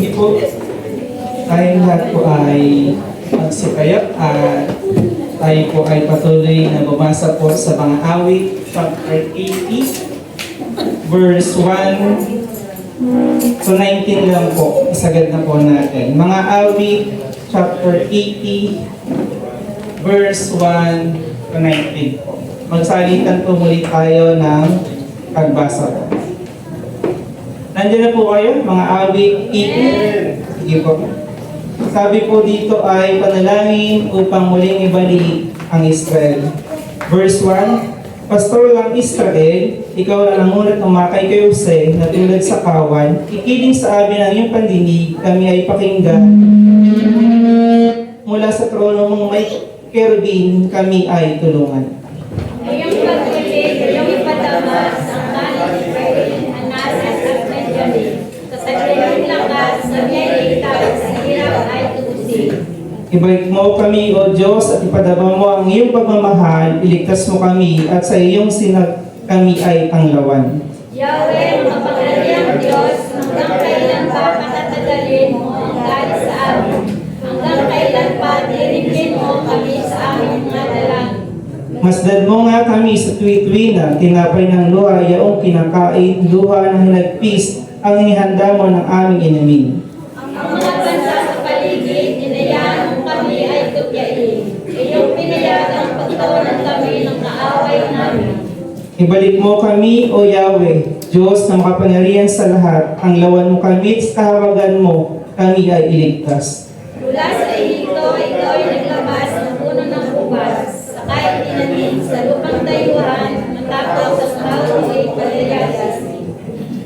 Sige po, tayong lahat po ay magsipayat at tayo po ay patuloy na bumasa po sa mga awit, chapter 80, verse 1 to 19 lang po. Isagad na po natin. Mga awit, chapter 80, verse 1 to 19 po. Magsalitan po muli tayo ng pagbasa po. Nandiyan na po kayo, mga awit 80. Sige po. Sabi po dito ay panalangin upang muling ibalik ang Israel. Verse 1, Pastor lang Israel, ikaw na nangunat umakay kay Jose na tulad sa kawan, ikiling sa amin ang iyong pandinig, kami ay pakinggan. Mula sa trono mong may kerubin, kami ay tulungan. Iyong pag-ulit, iyong ipadamas, ang kanan Israel, ang nasa at Benjamin. Kasagliling lakas, na miyay sa hirap ay tubusin. Ibalik mo kami, O Diyos, at ipadama mo ang iyong pagmamahal, iligtas mo kami, at sa iyong sinag kami ay tanglawan. Yahweh, makapangyarihang Diyos, hanggang kailan pa patatagalin mo ang galit sa amin? Hanggang kailan pa diringgin mo kami sa aming mga dalangin? Masdan mo nga kami sa tuwi-tuwi na tinapay ng luha, yaong kinakain, luha na hinagpis, ang inihanda mo ng aming inamin. Ang mga bansa sa paligid, inayaan mo kami ay tupyain. Iyong pinayagang pagtawanan kami ng kaaway namin. Ibalik mo kami, O Yahweh, Diyos na makapangyarihan sa lahat, ang lawan mo kami at sa kahawagan mo, kami ay iligtas. Mula sa Ehipto, ikaw ay naglabas ng puno ng ubas, sakay tinanim sa lupang dayuhan, matapos ang tao ay palayagas.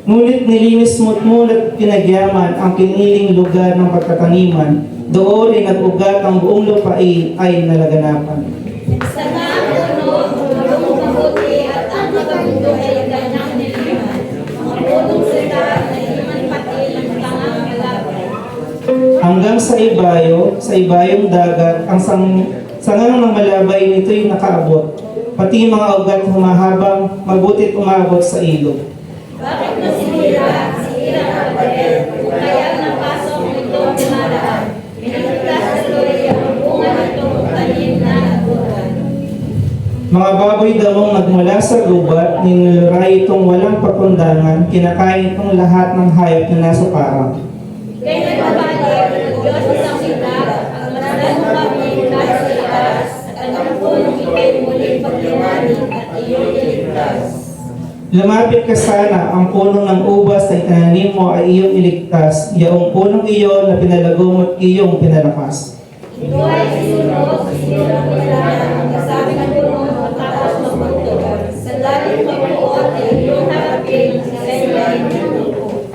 Ngunit nilinis mo't mulat pinagyaman ang piniling lugar ng pagtataniman, doon ay nag-ugat ang buong lupain ay nalaganapan. Nagsama ang puno, marunong mabuti at ang magabundo ay ganyang niliman. Mga punong sila na liman pati ng tangang malapay. Hanggang sa ibayong dagat, ang sangang ng malabay nito'y nakaabot, pati mga ugat humahabang, mabutit umabot sa ilog. Bakit nasihira ang pader, kung kaya napasok nito dumaraan? Pinagtas sa tuloy ang bunga nitong tanim na nabutan. Mga baboy damong nagmula sa gubat, ninuluray itong walang pakundangan, kinakain itong lahat ng hayop na nasa parang. Ika'y nagpapalip ng Diyos isang sikap, ang masdan mo kami mula sa itaas, at ang punong ika'y muling pagliwanin at iyong iligtas. Lumapit ka sana, ang puno ng ubas na itananim mo ay iyong iligtas, yaong punong iyon na pinalago mo at iyong pinalakas. Ito ay sinunog, sinurang nila ang kasabing puno matapos magpagtugan. Sa lalim magpuot ay iyong harapin ang sinasayay ng lupo.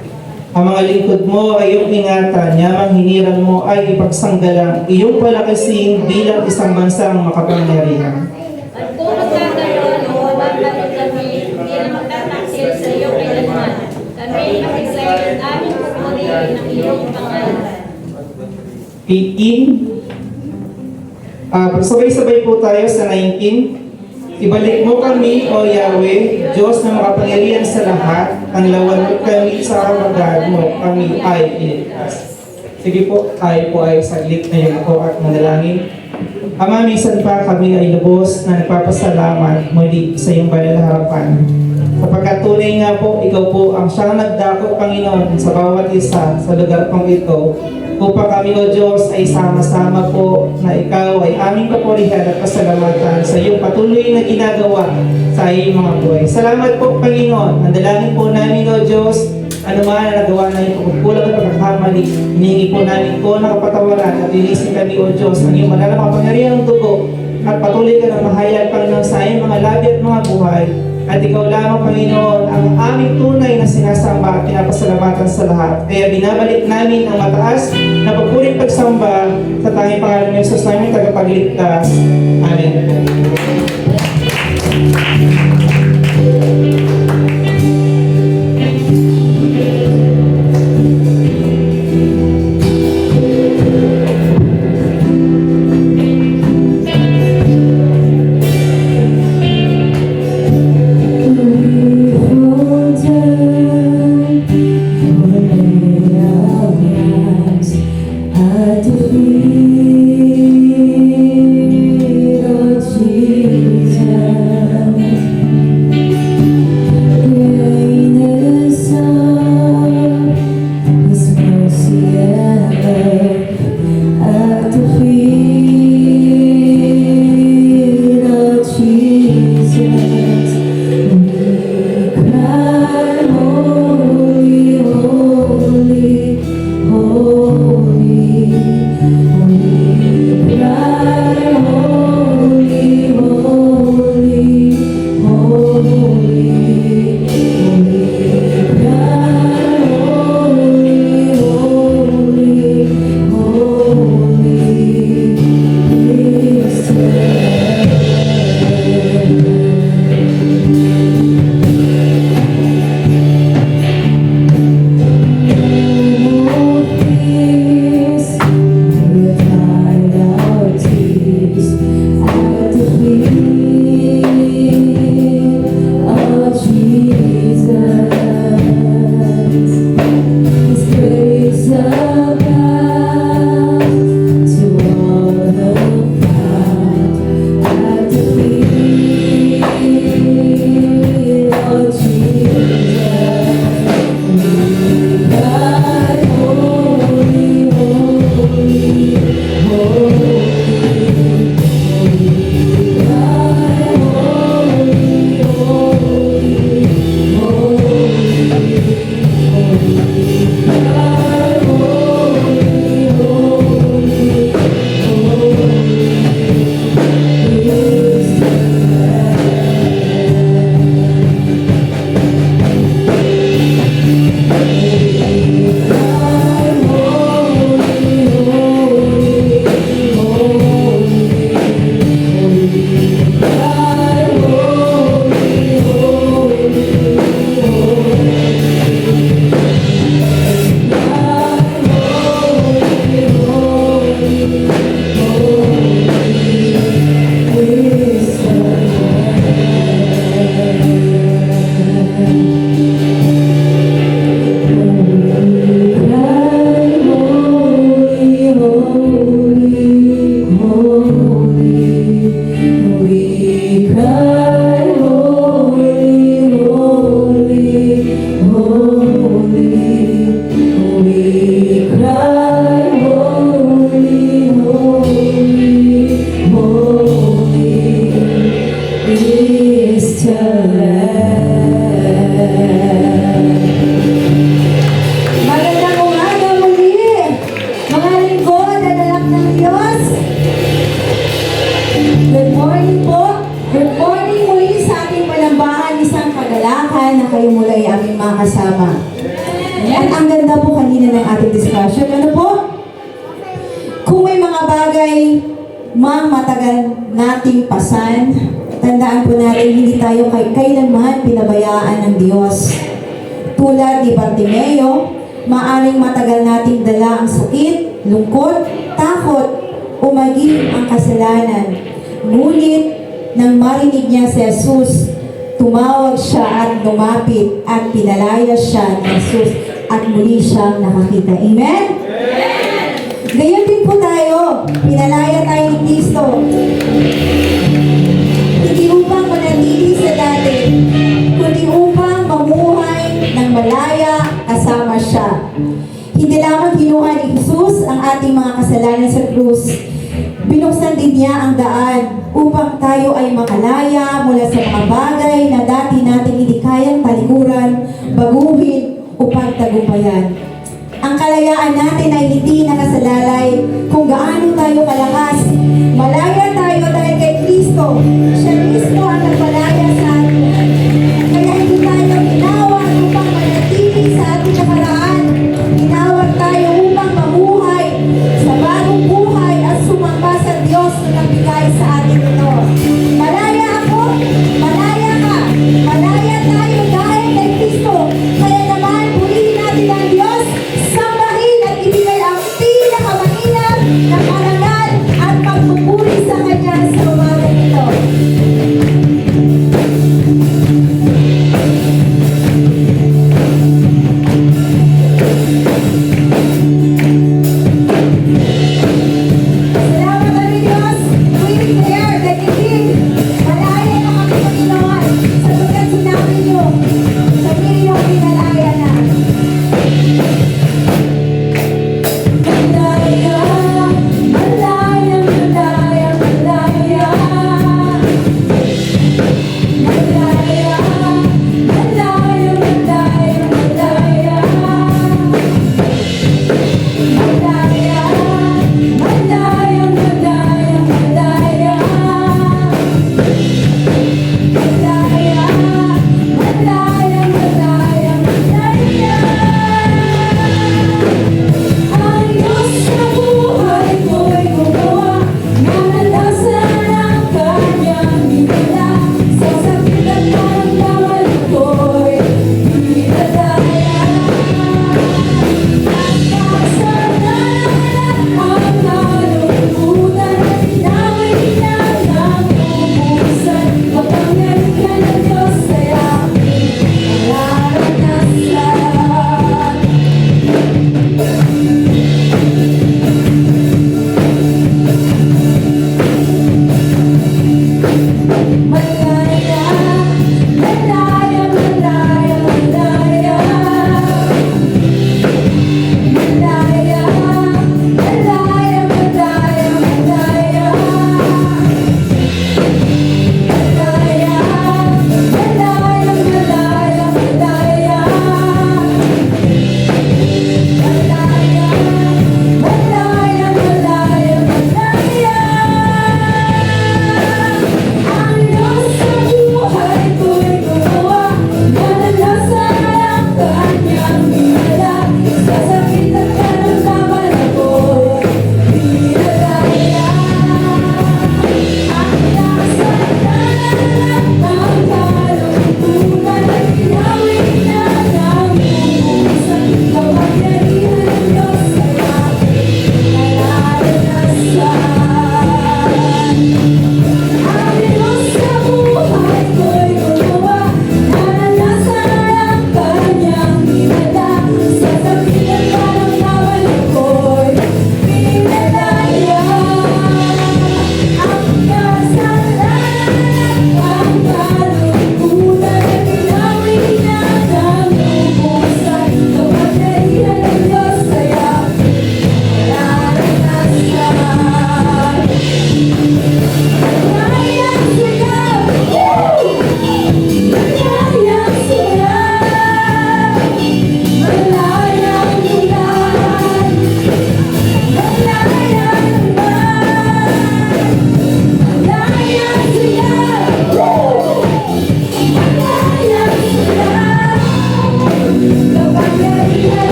Ang mga lingkod mo ay iyong ingatan, yamang hinirang mo ay ipagsanggalang, iyong palakasin bilang isang bansang makapangyarihan. At kung magkagayon o mababalot kami, hindi na magtataksil sa iyo kailanman. Kami makisayin at aming pupurihin ng iyong pangalan. 18. Sabay-sabay po tayo sa 19. Ibalik mo kami, O Yahweh, Diyos na makapangyarihan sa lahat, ang lawan mo kami sa kahawagan mo, kami ay iligtas. Sige po, tayo po ay saglit na yun po at manalangin. Ama, minsan pa kami ay lubos na nagpapasalamat muli sa iyong banal na harapan. Sapagkat tunay nga po, ikaw po ang siyang nagdako, Panginoon, sa bawat isa sa lugar pong ito, upang kami, O Diyos, ay sama-sama po na ikaw ay aming papurihan at pasalamatan sa iyong patuloy na ginagawa sa iyong mga buhay. Salamat po, Panginoon. Ang dalangin po namin, O Diyos, ano man na nagawa namin pagkukulang at pagkakamali, hinihingi po namin po ng kapatawaran at linisin kami, O Diyos, ng iyong manal na makapangyarihan ng dugo at patuloy ka ng mahayag, Panginoon, sa iyong mga labi at mga buhay. At ikaw lamang, Panginoon, ang aming tunay na sinasamba at pinapasalamatan sa lahat. Kaya binabalik namin ang mataas na pagpuring pagsamba sa tanging pangalan ng Jesus namin tagapagligtas. Amen. rise at the feet of Jesus. Greatness of His mercy and love at the feet of Jesus. We cry, holy, holy, holy. We cry, holy, holy, holy. We cry, holy, holy, holy is the Magandang umaga muli, mga lingkod at anak ng Diyos. Good morning po. Good morning muli sa ating palambahan, isang kagalakan na kayo mula ay aming mga kasama. At ang ganda po kanina ng ating discussion. Ano po? Kung may mga bagay matagal nating pasan, tandaan po natin hindi tayo kailanman pinabayaan ng Diyos. Tulad ni Bartimeo, maaring matagal nating dala ang sakit, lungkot, takot, o maging ang kasalanan. Ngunit, nang marinig niya si Jesus, tumawag siya at lumapit at pinalaya siya ni Jesus at muli siyang nakakita. Amen? Gayon din po tayo, pinalaya tayo ni Kristo. Hindi upang manatili sa dati, kundi upang mamuhay ng malaya kasama siya. Hindi lamang kinuha ni Jesus ang ating mga kasalanan sa krus, binuksan din niya ang daan upang tayo ay makalaya mula sa mga bagay na dati nating hindi kayang talikuran, baguhin o pagtagumpayan. Ang kalayaan natin ay hindi nakasalalay kung gaano tayo kalakas. Malaya tayo dahil kay Kristo. Siya mismo ang nagmalaya sa atin. Kaya hindi tayo tinawag upang manatili sa ating nakaraan. Tinawag tayo upang mamuhay sa bagong buhay at sumamba sa Diyos na nagbigay sa atin ito. Malaya ako, malaya ka. Malaya tayo dahil kay Kristo. Kaya naman, purihin natin ang Diyos, sambahin at ibigay ang pinakamainam na parangal at pagpupuri sa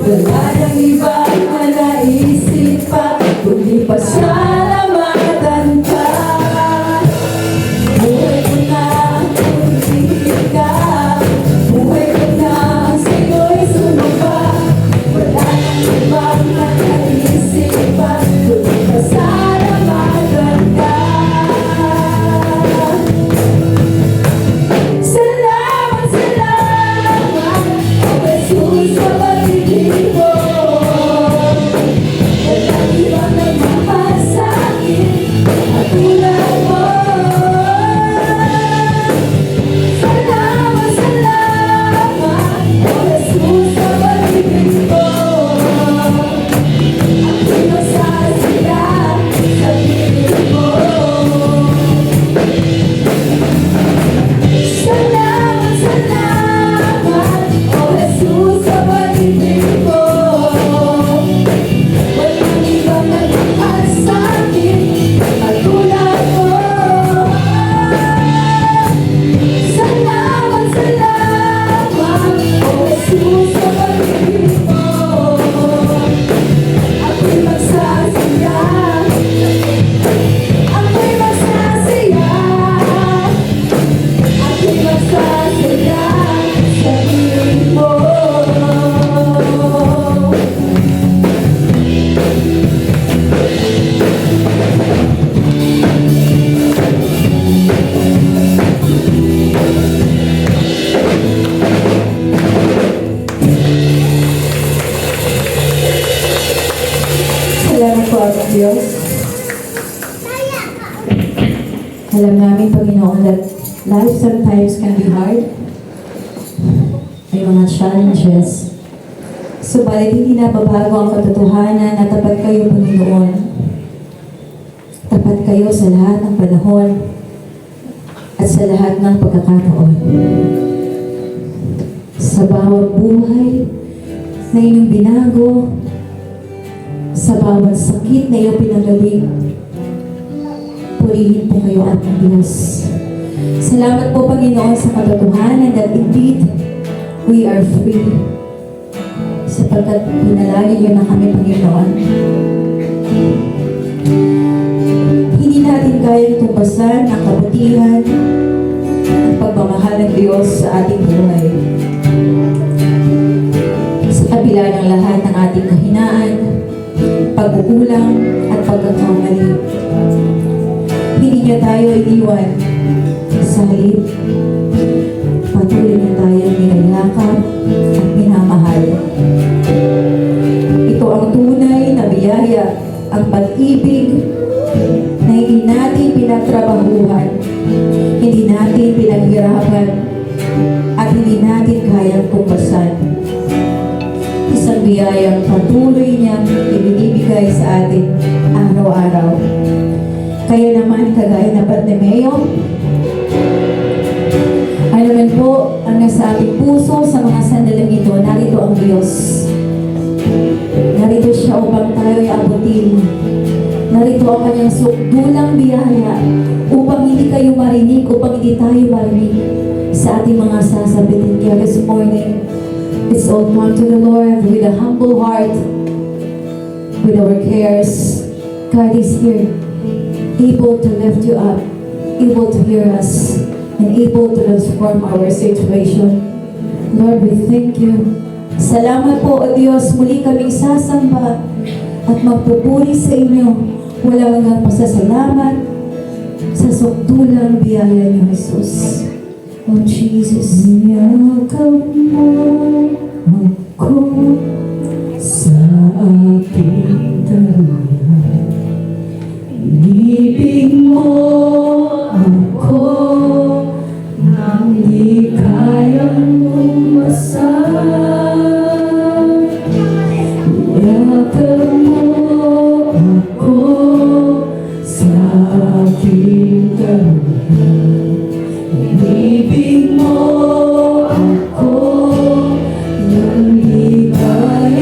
Wala nang ibang naisip pa, kundi pasalamatan ka. Buhay ko na kung ibig ka, buhay ko na sa'yo'y sumamba. Wala nang ibang naisip pa, kundi pasalamatan ka. Salamat, salamat, O Jesus, sa pag-ibig mo. Walang ibang nagmamahal sa'kin at tulad mo. Salamat, salamat, O Jesus, sa pag-ibig mo. Ako'y masasaya sa piling mo. Salamat, salamat, O Jesus, sa pag-ibig mo. Walang ibang nagmamahal sa'kin at tulad mo. Salamat, salamat, O Jesus, sa pag-ibig mo. Ako'y magsasaya, ako'y magsasaya, ako'y magsasaya sa piling mo. Salamat po, Amang Diyos. Alam namin, Panginoon, that life sometimes can be hard. May mga challenges. Subalit hindi nababago ang katotohanan na tapat kayo, Panginoon. Tapat kayo sa lahat ng panahon at sa lahat ng pagkakataon. Sa bawat buhay na inyong binago, sa bawat sakit na iyong pinagaling, purihin po kayo at ng Diyos. Salamat po, Panginoon, sa katotohanan that indeed we are free. Sapagkat pinalagi niyo na kami, Panginoon. Hindi natin kayang tumpasan ang kabutihan at pagmamahal ng Diyos sa ating buhay. Sa kabila ng lahat ng ating kahinaan, pagkukulang at pagkakamali, hindi niya tayo iniwan. Sa halip, patuloy niya tayo nilakap at minamahal. Ito ang tunay na biyaya, ang pag-ibig na hindi natin pinagtrabahuhan, hindi natin pinaghirapan, at hindi natin kayang kumpasan. Isang biyayang patuloy niyang ibinibigay sa atin araw-araw. Kaya naman, kagaya na Bartimeo, ano man po ang nasa ating puso sa mga sandaling ito, narito ang Diyos. Narito siya upang tayo'y abutin. Narito ang kanyang sukdulang biyaya upang hindi kayo marinig, upang hindi tayo marinig sa ating mga sasabitin. Kaya this morning, let's all come to the Lord with a humble heart, with our cares. God is here, able to lift you up, able to hear us, and able to transform our situation. Lord, we thank you. Salamat po, O Diyos, muli kaming sasamba at magpupuri sa inyo. Walang hanggang pasasalamat sa sukdulang biyaya niyo, Jesus. Oh, Jesus. Niyakap mo ako sa aking talunan. Inibig mo ako nang di kayang umasan. Niyakap mo ako sa aking talunan. Inibig mo ako nang di kayang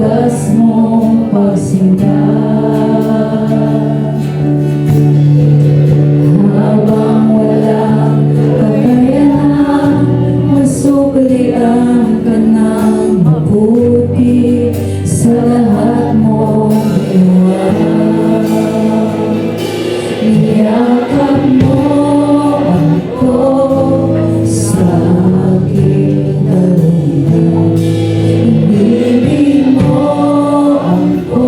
wagas mong pagsinta. Habang walang kakayahan, masuklian ka ng mabuti sa lahat mong iwan. Niyakap mo ako sa aking dalungan. Ibibig mo ako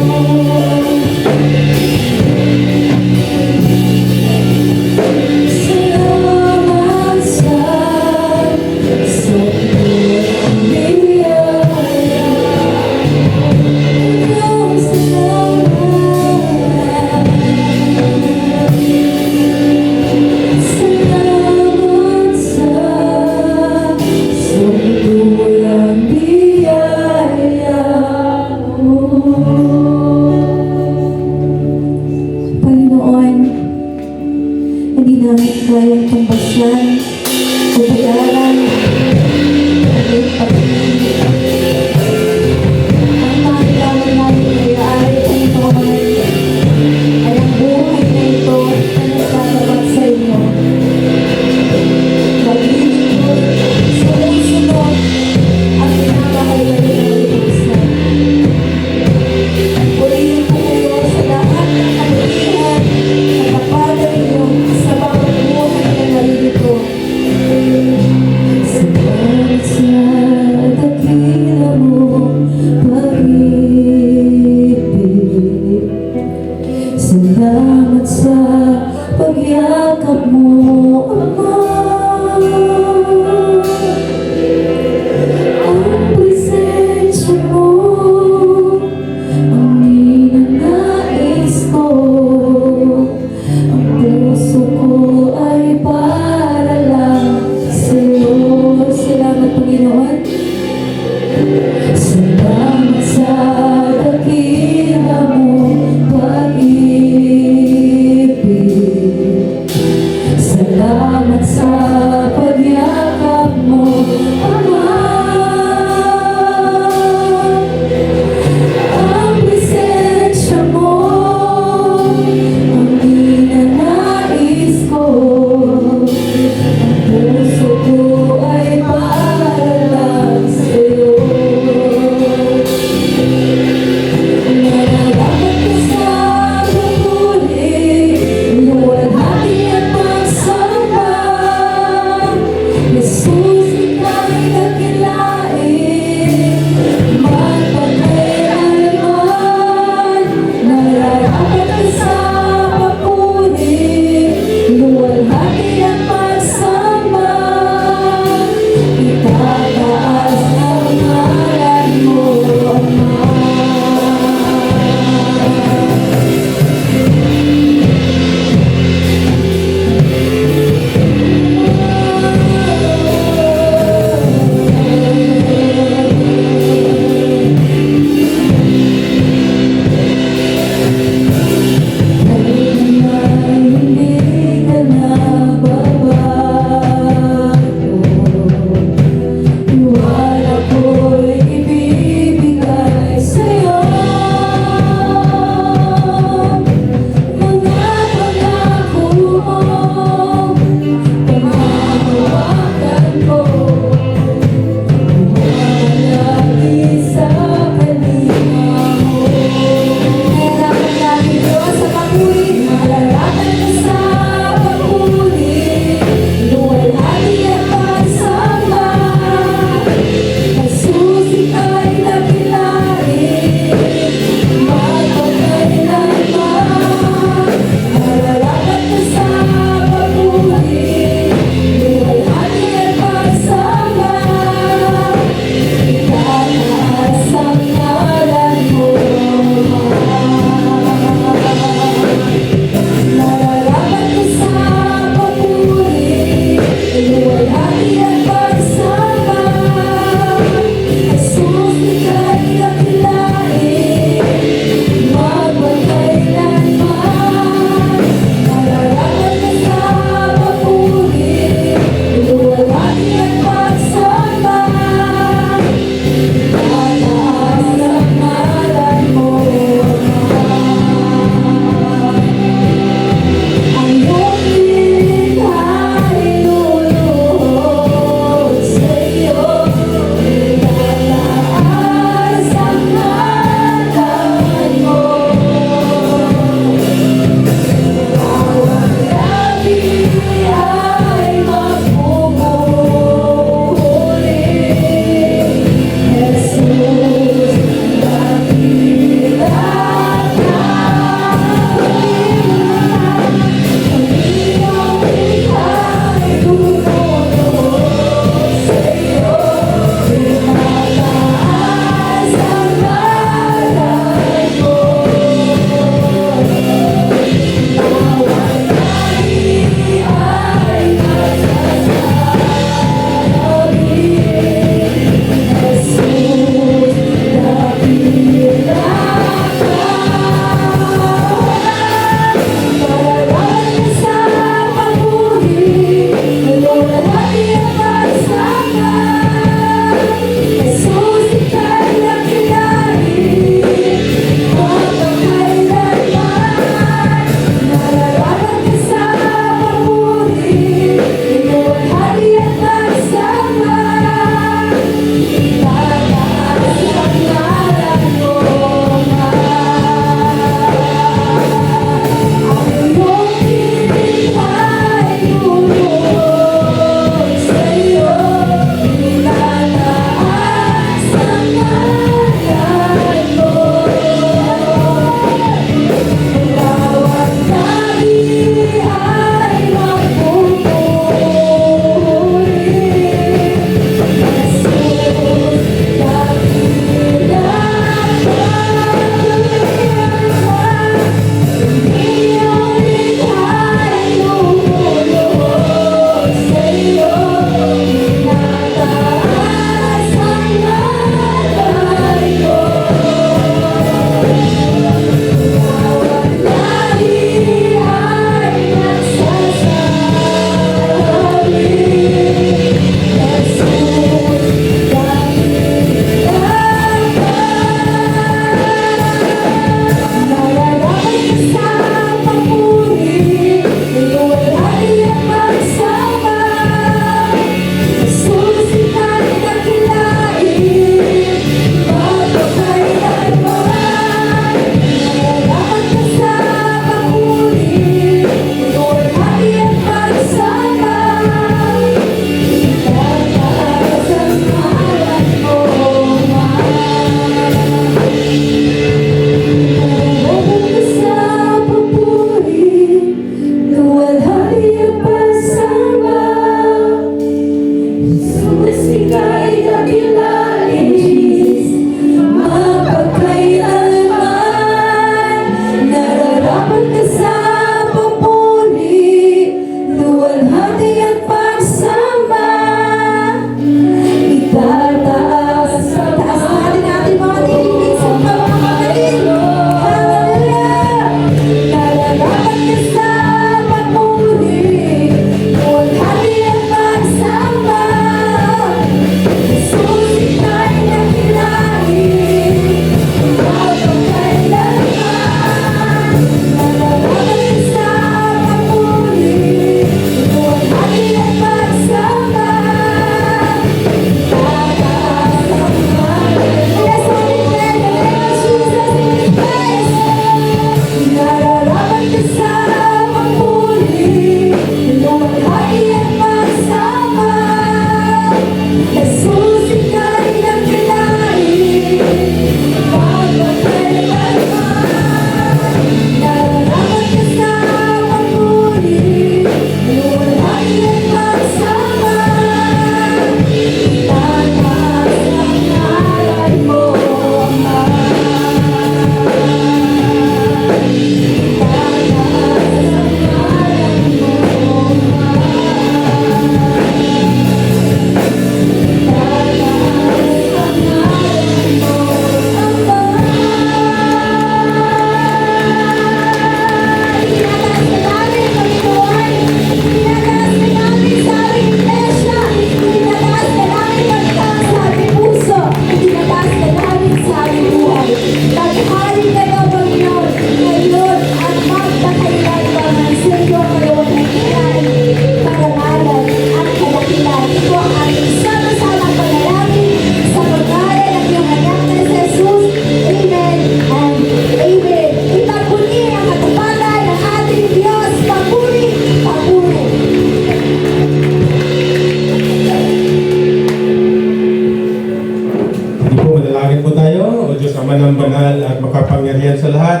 banal at makapangyarihan sa lahat.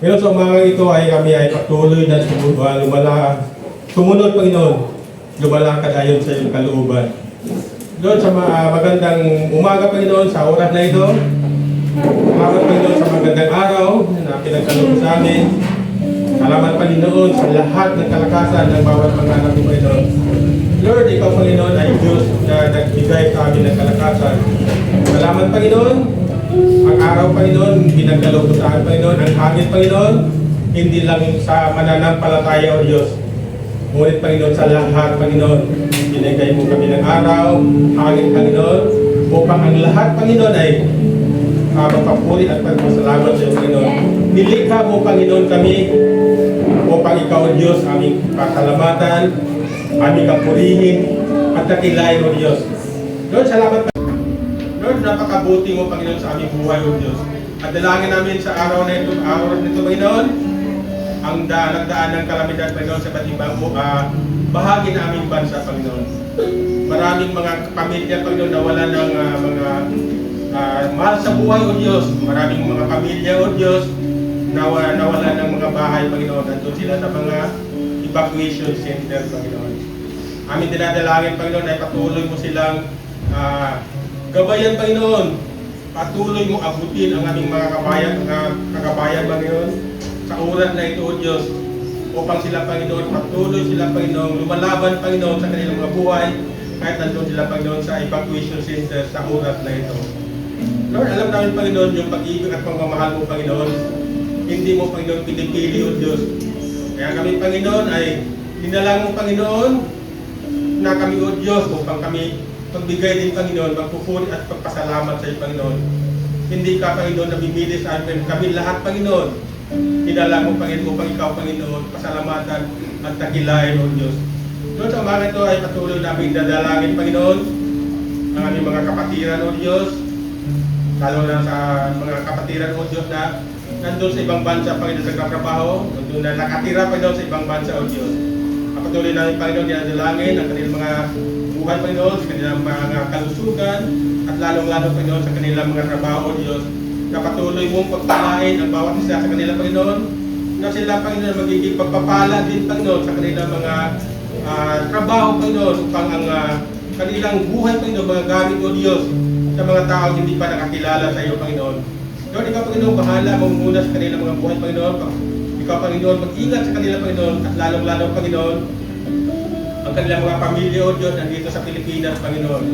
Ngayon sa umaga ito ay kami ay patuloy na sumunod, Panginoon, lumalakad ayon sa iyong kalooban. Doon sa magandang umaga, Panginoon, sa oras na ito, salamat, Panginoon, sa magandang araw na pinagkaloob sa amin. Salamat, Panginoon, sa lahat ng kalakasan ng bawat mga anak mo, Panginoon. Lord, ikaw, Panginoon, ay Diyos na nagbigay sa amin ng kalakasan. Salamat, Panginoon. Ang araw, Panginoon, pinagkaloob sa amin, Panginoon. Ang hangin, Panginoon, hindi lang sa mananampalataya, O Diyos. Ngunit, Panginoon, sa lahat, Panginoon, binigay mo kami ng araw, hangin, Panginoon, upang ang lahat, Panginoon, ay magpapuri at pagpasalamat sa iyo, Panginoon. Nilikha mo, Panginoon, kami upang ikaw, O Diyos, aming pasalamatan, aming kapurihin, at nakilain, O Diyos. Lord, salamat, Lord, napakabuti mo, Panginoon, sa aming buhay, O Diyos. At dalangin namin sa araw na ito, Panginoon, ang nagdaan ng kalamidad, Panginoon, sa iba't ibang bahagi ng aming bansa, Panginoon. Maraming mga pamilya, Panginoon, nawala ng mga mahal sa buhay, O Diyos. Maraming mga pamilya, O Diyos, nawala ng mga bahay, Panginoon. Nandun sila sa mga evacuation center, Panginoon. Aming dinadalangin, Panginoon, ay patuloy mo silang gabayan, Panginoon. Patuloy mo abutin ang aming mga kagabayan, Panginoon, sa oras na ito, O Diyos, upang sila, Panginoon, patuloy sila, Panginoon, lumalaban, Panginoon, sa kanilang mga buhay, kahit nandun sila, Panginoon, sa evacuation center sa oras na ito. Lord, alam namin, Panginoon, yung pag-ibig at pagmamahal mo, Panginoon, hindi mo, Panginoon, pinipili, O Diyos. Kaya kami, Panginoon, ay dinalang mo, Panginoon, na kami, O Diyos, upang kami pagbigay din, Panginoon, magpupuri at pagpasalamat sa iyo, Panginoon. Hindi ka, Panginoon, namimili sa amin. Kami lahat, Panginoon, dinalang mo, Panginoon, upang ikaw, Panginoon, pasalamatan at takilain, O Diyos. Doon sa umaga ito ay patuloy namin dadalangin, Panginoon, ang aming mga kapatiran, O Diyos, lalo na sa mga kapatiran, O Diyos, na nandun sa ibang bansa, Panginoon, sa katrabaho, nandun na nakatira, Panginoon, sa ibang bansa, O Diyos. Patuloy namin, Panginoon, dinadalangin ang kanilang mga buhay, Panginoon, sa kanilang mga kalusugan, at lalong-lalo, Panginoon, sa kanilang mga trabaho, O Diyos, na patuloy mong pagpalain ang bawat isa sa kanila, Panginoon, na sila, Panginoon, magiging pagpapala din, Panginoon, sa kanilang mga trabaho, Panginoon, upang ang kanilang buhay, Panginoon, mga gamit, O Diyos, sa mga tao hindi pa nakakilala sa iyo, Panginoon. Lord, ikaw, Panginoon, bahala mong muna sa kanilang mga buhay, Panginoon. Ikaw, Panginoon, mag-ingat sa kanila, Panginoon, at lalong-lalo, Panginoon, ang kanilang mga pamilya, O Diyos, nandito sa Pilipinas, Panginoon.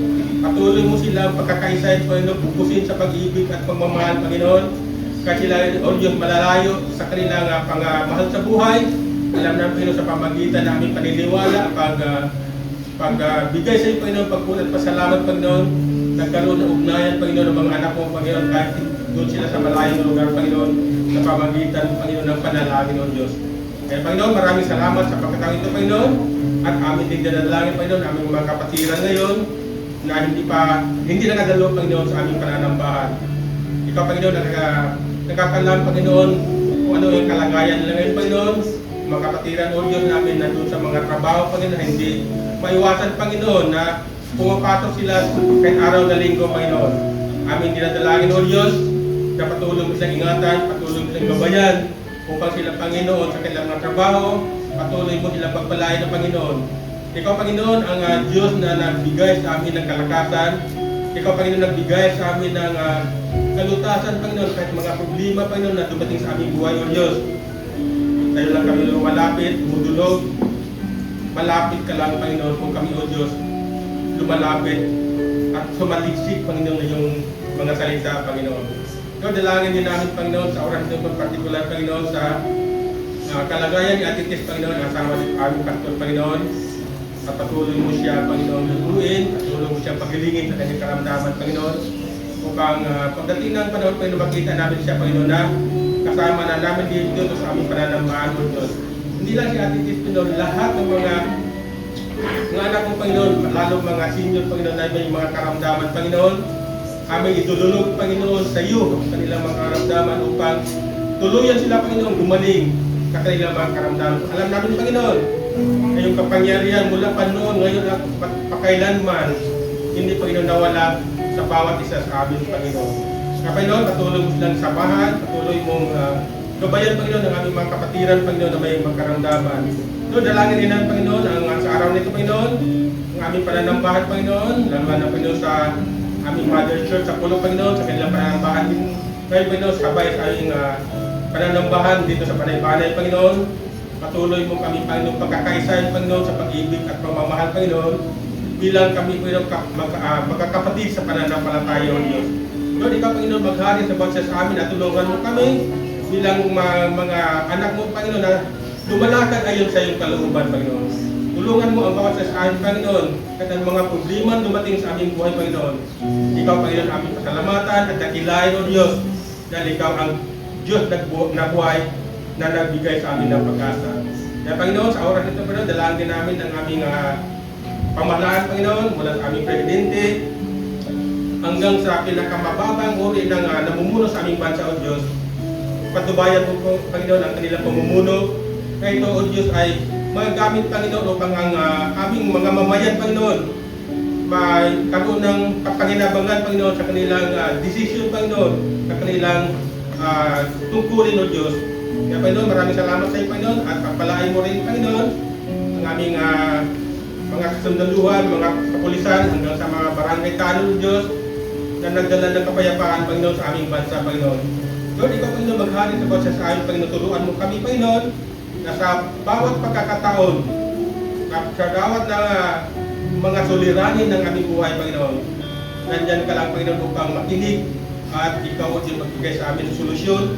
Patuloy mo silang pagkakaisa, Panginoon, pupusin sa pag-ibig at pagmamahal, Panginoon. Kahit sila, O Diyos, malalayo sa kanilang pangmahal sa buhay. Alam namin, Panginoon, sa pamagitan ng aming paniniwala, pagbigay sa iyo, Panginoon, pagpunat pasalamat, Panginoon, nagkaroon ng ugnayan, Panginoon, ng mga anak mo, Panginoon, kahit doon sila sa malayong lugar, Panginoon, sa pamagitan, Panginoon, ng panalangin, O Diyos. Kaya, Panginoon, maraming salamat sa pagkatawag ito, Panginoon, at amin din dinadalangin, Panginoon, aming mga kapatiran ngayon, na hindi nakadalo, Panginoon, sa aming pananambahan. Ikaw, Panginoon, nagkakalam, Panginoon, kung ano yung kalagayan nila ngayon, Panginoon, mga kapatiran, O Diyos, namin nandun sa mga trabaho, Panginoon, hindi maiwasan, Panginoon, na pumapasok sila kahit araw na linggo, Panginoon. Amin dinadalangin, O Diyos, na patuloy mo silang ingatan, patuloy mo silang gabayan, upang sila, Panginoon, sa kanilang mga trabaho, patuloy mo silang pagpalain ng Panginoon. Ikaw, Panginoon, ang Diyos na nagbigay sa amin ng kalakasan. Ikaw, Panginoon, nagbigay sa amin ng kalutasan, Panginoon, kahit mga problema, Panginoon, na dumating sa aming buhay, O Diyos. Tayo lang kami lumalapit, dumudulog. Malapit ka lang, Panginoon, kung kami, O Diyos, lumalapit at sumaliksik, Panginoon, na yung mga salita, Panginoon. Ikaw, dalangin din namin, Panginoon, sa oras ng particular, Panginoon, sa kalagayan ni Ate Tess, Panginoon, asawa ni aming pastor, Panginoon. At patuloy mo siya, Panginoon, lutuin, patuloy mo siya paglilingin sa kanyang karamdaman, Panginoon. Upang pagdating ng panahon, Panginoon, makita namin siya, Panginoon, na kasama na namin dito sa aming pananambahan, O Diyos. Hindi lang si Ate Tess, Panginoon, lahat ng mga anak mo, Panginoon, lalo mga senior, Panginoon, na may mga karamdaman, Panginoon, aming idululog, Panginoon, sa iyo, kanilang mga karamdaman upang tuluyan sila, Panginoon, gumaling sa kanilang mga karamdaman. Alam namin, Panginoon, na yung kapangyarihan mula pa noon, ngayon at pakailanman, hindi, Panginoon, nawala sa bawat isa sa amin, Panginoon. Panginoon, patuloy mo silang samahan, patuloy mong gabayan, Panginoon, ang aming mga kapatiran, Panginoon, na may magkaramdaman. Lord, dalangin rin ang Panginoon, sa araw nito, Panginoon, ang aming pananambahan, Panginoon, lalo na, Panginoon, sa aming Mother Church sa Pulo, Panginoon, sa kanilang pananambahan din. Ngayon, Panginoon, sabay sa aming pananambahan dito sa Panay-Panay, Panginoon. Patuloy mo kami, Panginoon, pagkakaisahan, Panginoon, sa pag-ibig at pagmamahal, Panginoon, bilang kami, Panginoon, magkakapatid sa pananampalataya, O Diyos. Lord, ikaw, Panginoon, maghari sa bawat sa amin at tulungan mo kami bilang mga anak mo, Panginoon, na lumalakad ayon sa iyong kalooban, Panginoon. Tulungan mo ang bawat sa amin, Panginoon, at ang mga problema dumating sa aming buhay, Panginoon. Ikaw, Panginoon, aming pasalamatan at dakilain, O Diyos, dahil ikaw ang Diyos na buhay na nagbigay sa amin ng pag-asa. Kaya, Panginoon, sa oras nito, Panginoon, dalangin namin ang aming pamahalaan, Panginoon, mula sa aming presidente, hanggang sa pinakamababang uri ng namumuno sa aming bansa, O Diyos. Patubayan mo po, Panginoon, ang kanilang pamumuno. Kaya ito, O Diyos, ay magagamit, Panginoon, upang ang aming mga mamayan, Panginoon, magkaroon ng kapanginabangan, Panginoon, sa kanilang decision, Panginoon, sa kanilang tungkulin, O Diyos. Kaya, Panginoon, maraming salamat sa iyo, Panginoon, at papalain mo rin, Panginoon, ang aming mga kasundaluhan, mga kapulisan, hanggang sa mga barangay tanong, O Diyos, na nagdala ng kapayapaan, Panginoon, sa aming bansa, Panginoon. Lord, ikaw, Panginoon, maghari sa bawat sa amin, Panginoon, turuan mo kami, Panginoon, na sa bawat pagkakataon, sa bawat na mga suliranin ng aming buhay, Panginoon, nandyan ka lang, Panginoon, upang makinig at ikaw din magbigay sa amin ng solusyon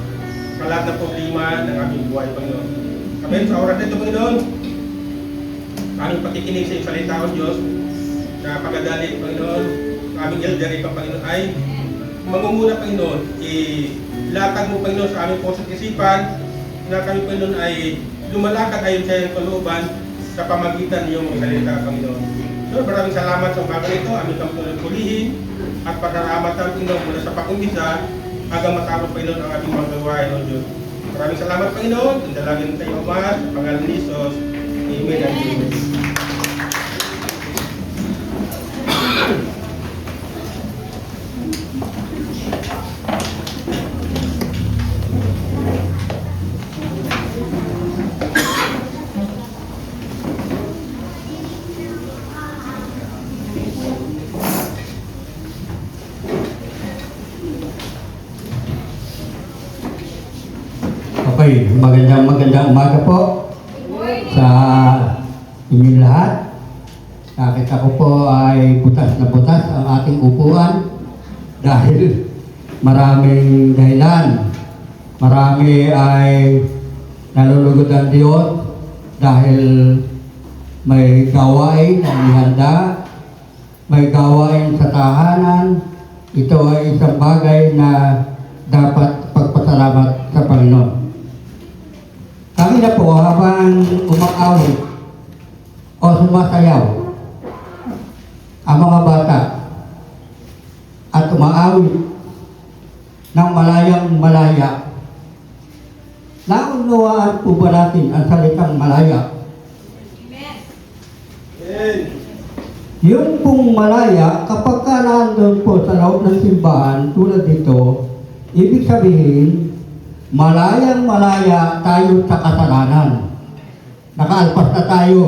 sa lahat ng problema ng aming buhay, Panginoon. Kami sa oras nito, Panginoon, aming pakikinig sa iyong salita, O Diyos, na pagdadali, Panginoon, aming elder, ikaw, Panginoon, ay mangunguna, Panginoon, ilatag mo, Panginoon, sa aming puso't isipan na kami, Panginoon, ay lumalakad ayon sa iyong kalooban sa pamagitan ng iyong salita, Panginoon. So, maraming salamat sa umaga ito, aming kampulihin at pasalamatan, Panginoon, mula sa pag-umpisa hanggang matapos, Panginoon, ang aming mga gawain, O Diyos. Maraming salamat, Panginoon, ang dalangin sa iyo, Ama, sa pangalan ni Jesus. Amen and amen. Okay, magandang umaga po sa inyong lahat. Nakita ko po ay butas na butas ang ating upuan dahil maraming dahilan. Marami ay nalulugod ang Diyos dahil may gawain na ihanda, may gawain sa tahanan. Ito ay isang bagay na dapat pagpasalamat sa Panginoon. Kami na po habang umakawit o sumasayaw ang mga bata at umaawit ng malayang malaya. Naunawaan po ba natin ang salitang malaya? Amen. Yung pong malaya, kapag ka nandun po sa loob ng simbahan tulad dito, ibig sabihin, malayang malaya tayo sa kasalanan. Nakaalpas na tayo.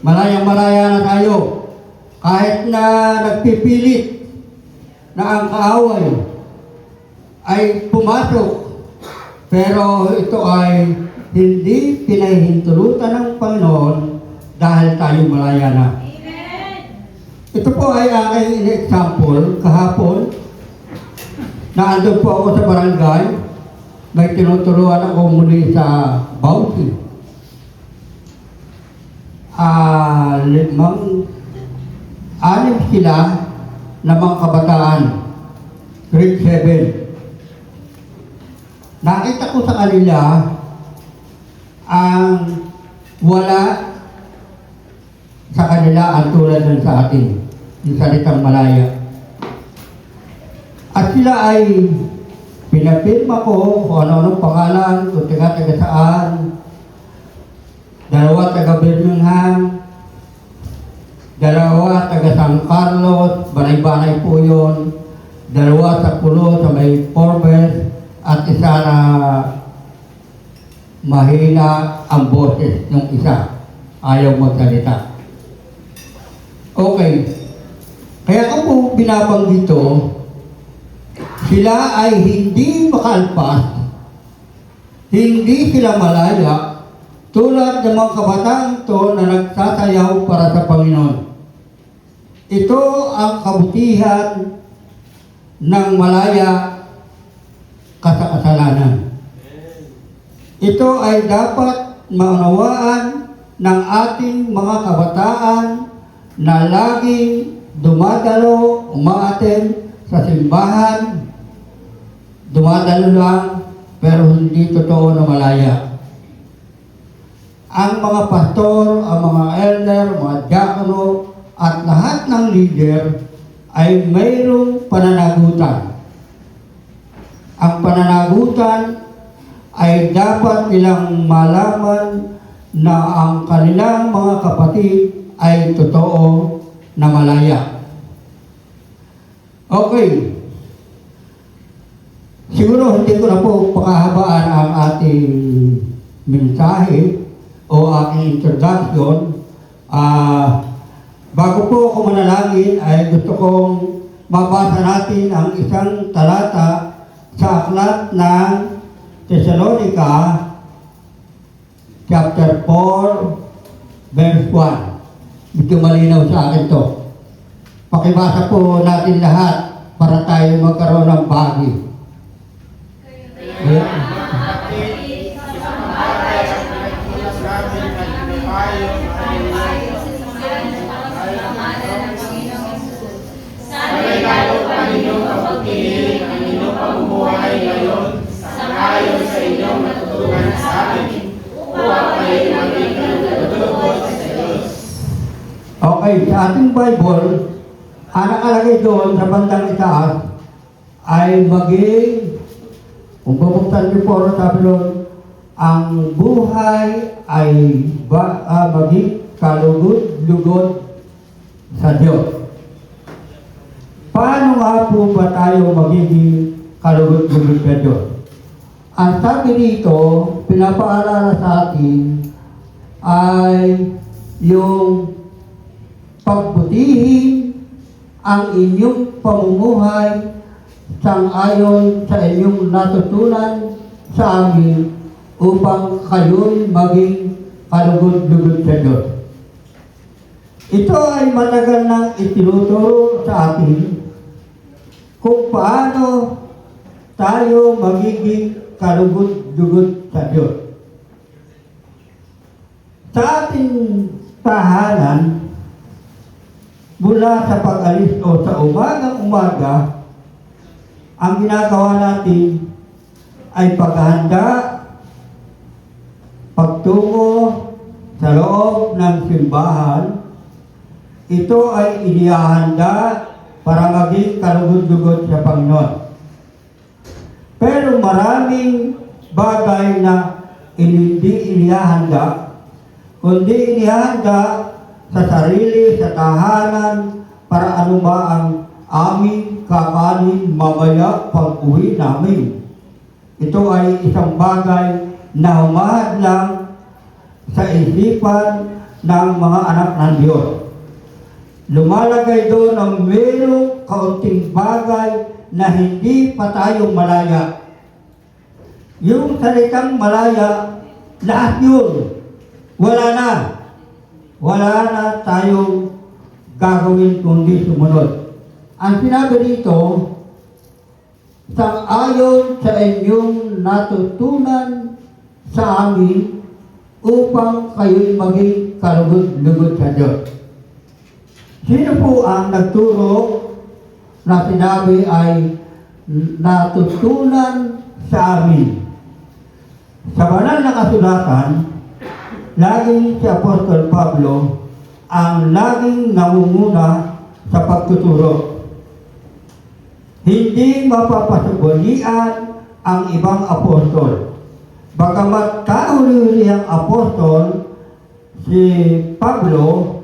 Malayang malaya na tayo. Kahit na nagpipilit na ang kaaway ay pumasok, pero ito ay hindi pinahihintulutan ng Panginoon dahil tayo malaya na. Ito po ay aking example kahapon. Naandun po ako sa barangay, may tinuturuan ako muli sa Bauti. Anim sila na mga kabataan, grade 7. Nakita ko sa kanila ang wala sa kanila ang tulad ng sa atin, yung salitang malaya. At sila ay pinapirma ko kung ano-anong pangalan, kung taga saan. 2 taga Birmingham, 2 taga San Carlos, banay-banay po yun. 2 dalawa sa pulo sa may Forbes, at isa na mahina ang boses ng isa. Ayaw magsalita. Okay. Kaya kung po binabanggit ito, sila ay hindi makalpas, hindi sila malaya, tulad ng mga kabataan ito na nagsasayaw para sa Panginoon. Ito ang kabutihan ng malaya kasalanan. Ito ay dapat maunawaan ng ating mga kabataan na laging dumadalo, umaaten sa simbahan, dumadalo lang, pero hindi totoo na malaya. Ang mga pastor, ang mga elder, mga diakono, at lahat ng leader ay mayroong pananagutan. Ang pananagutan ay dapat nilang malaman na ang kanilang mga kapatid ay totoo na malaya. Okay. Siguro hindi ko na po pakahabaan ang ating mensahe o aking introduction. Bago po ako manalangin ay gusto kong mabasa natin ang isang talata sa aklat ng Thessalonica chapter 4 verse 1. Medyo malinaw sa akin to. Pakibasa po natin lahat para tayo magkaroon ng bagay. Okay, sa ating Bible, ang nakalagay doon sa bandang itaas ay maging, kung bubuksan niyo po, sabi doon, ang buhay ay maging kalugod-lugod sa Diyos. Paano nga po ba tayo magiging kalugod-lugod sa Diyos? Ang sabi dito, pinapaalala sa atin ay yung pagbutihin ang inyong pamumuhay sang-ayon sa inyong natutunan sa amin upang kayo'y maging kalugod-lugod sa Diyos. Ito ay matagal nang itinuturo sa atin kung paano tayo magiging kalugod-lugod sa Diyos. Sa ating tahanan, mula sa pag-alis o sa umagang-umaga, ang ginagawa natin ay paghahanda, pagtungo sa loob ng simbahan. Ito ay inihahanda para maging kalugod-lugod sa Panginoon. Pero maraming bagay na hindi inihahanda, kundi inihahanda sa sarili, sa tahanan, para ano ba ang aming kakanin mamaya pag-uwi namin. Ito ay isang bagay na humahadlang sa isipan ng mga anak ng Diyos. Lumalagay doon ang merong kaunting bagay na hindi pa tayo malaya. Yung salitang malaya, lahat yun. Wala na. Wala na tayong gagawin kundi sumunod. Ang sinabi dito, sang-ayon sa inyong natutunan sa amin upang kayo'y maging kalugod-lugod sa Diyos. Sino po ang nagturo na sinabi ay natutunan sa amin? Sa banal na kasulatan, laging si Apostol Pablo ang laging namumuna sa pagtuturo. Hindi mapapasubalian ang ibang apostol. Bagamat kauli-uli ang apostol, si Pablo,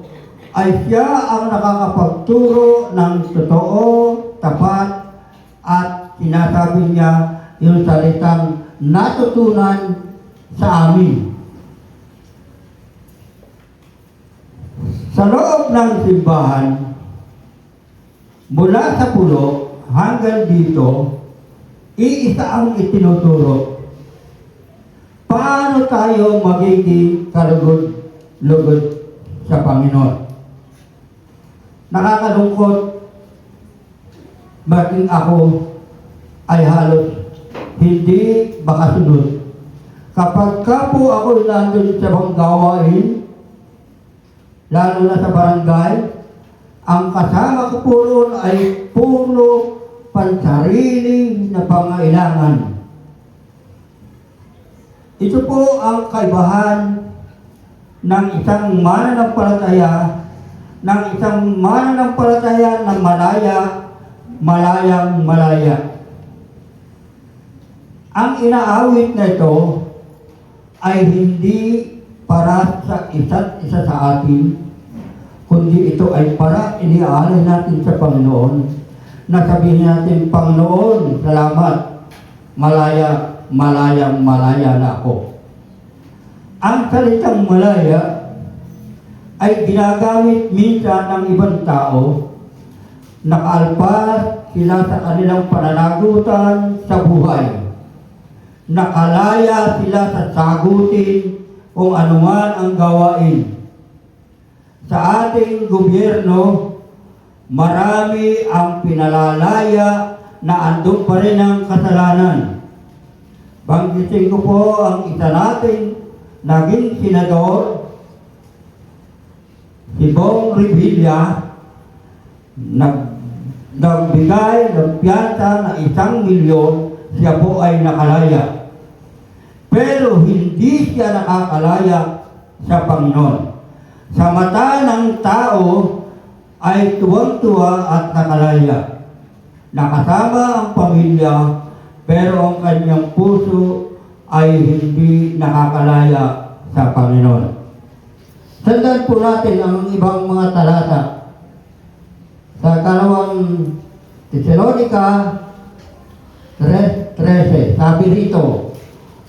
ay siya ang nakakapagturo ng totoo, tapat, at sinasabi niya yung salitang natutunan sa amin. Sa loob ng simbahan, mula sa pulo hanggang dito, iisa ang itinuturo. Paano tayo magiging kalugod-lugod sa Panginoon? Nakakalungkot, maging ako ay halos hindi makasunod. Kapag ka po ako nandun sa mga gawain, lalo na sa barangay, ang kasama ko po roon ay puro pansarili na pangailangan. Ito po ang kaibahan ng isang mananampalataya, na malayang malaya. Ang inaawit na ito ay hindi para sa isa't isa sa atin, kundi ito ay para iniaalay natin sa Panginoon, na sabihin natin, Panginoon, salamat, malayang malaya na ako. Ang salitang malaya ay ginagamit minsan ng ibang tao, nakaalpas sila sa kanilang pananagutan sa buhay. Nakalaya sila sa sagutin kung anuman ang gawain. Sa ating gobyerno, marami ang pinalalaya na andun pa rin ang kasalanan. Banggitin ko po ang isa nating naging senador, si Bong Revilla, nagbigay ng piyansa na 1 milyon, siya po ay nakalaya. Pero hindi siya nakakalaya sa Panginoon. Sa mata ng tao ay tuwang-tuwa at nakalaya. Nakasama ang pamilya, pero ang kanyang puso ay hindi nakakalaya sa Panginoon. Sundan po natin ang ibang mga talata. Sa 2 Tesalonica 3:13, sabi rito,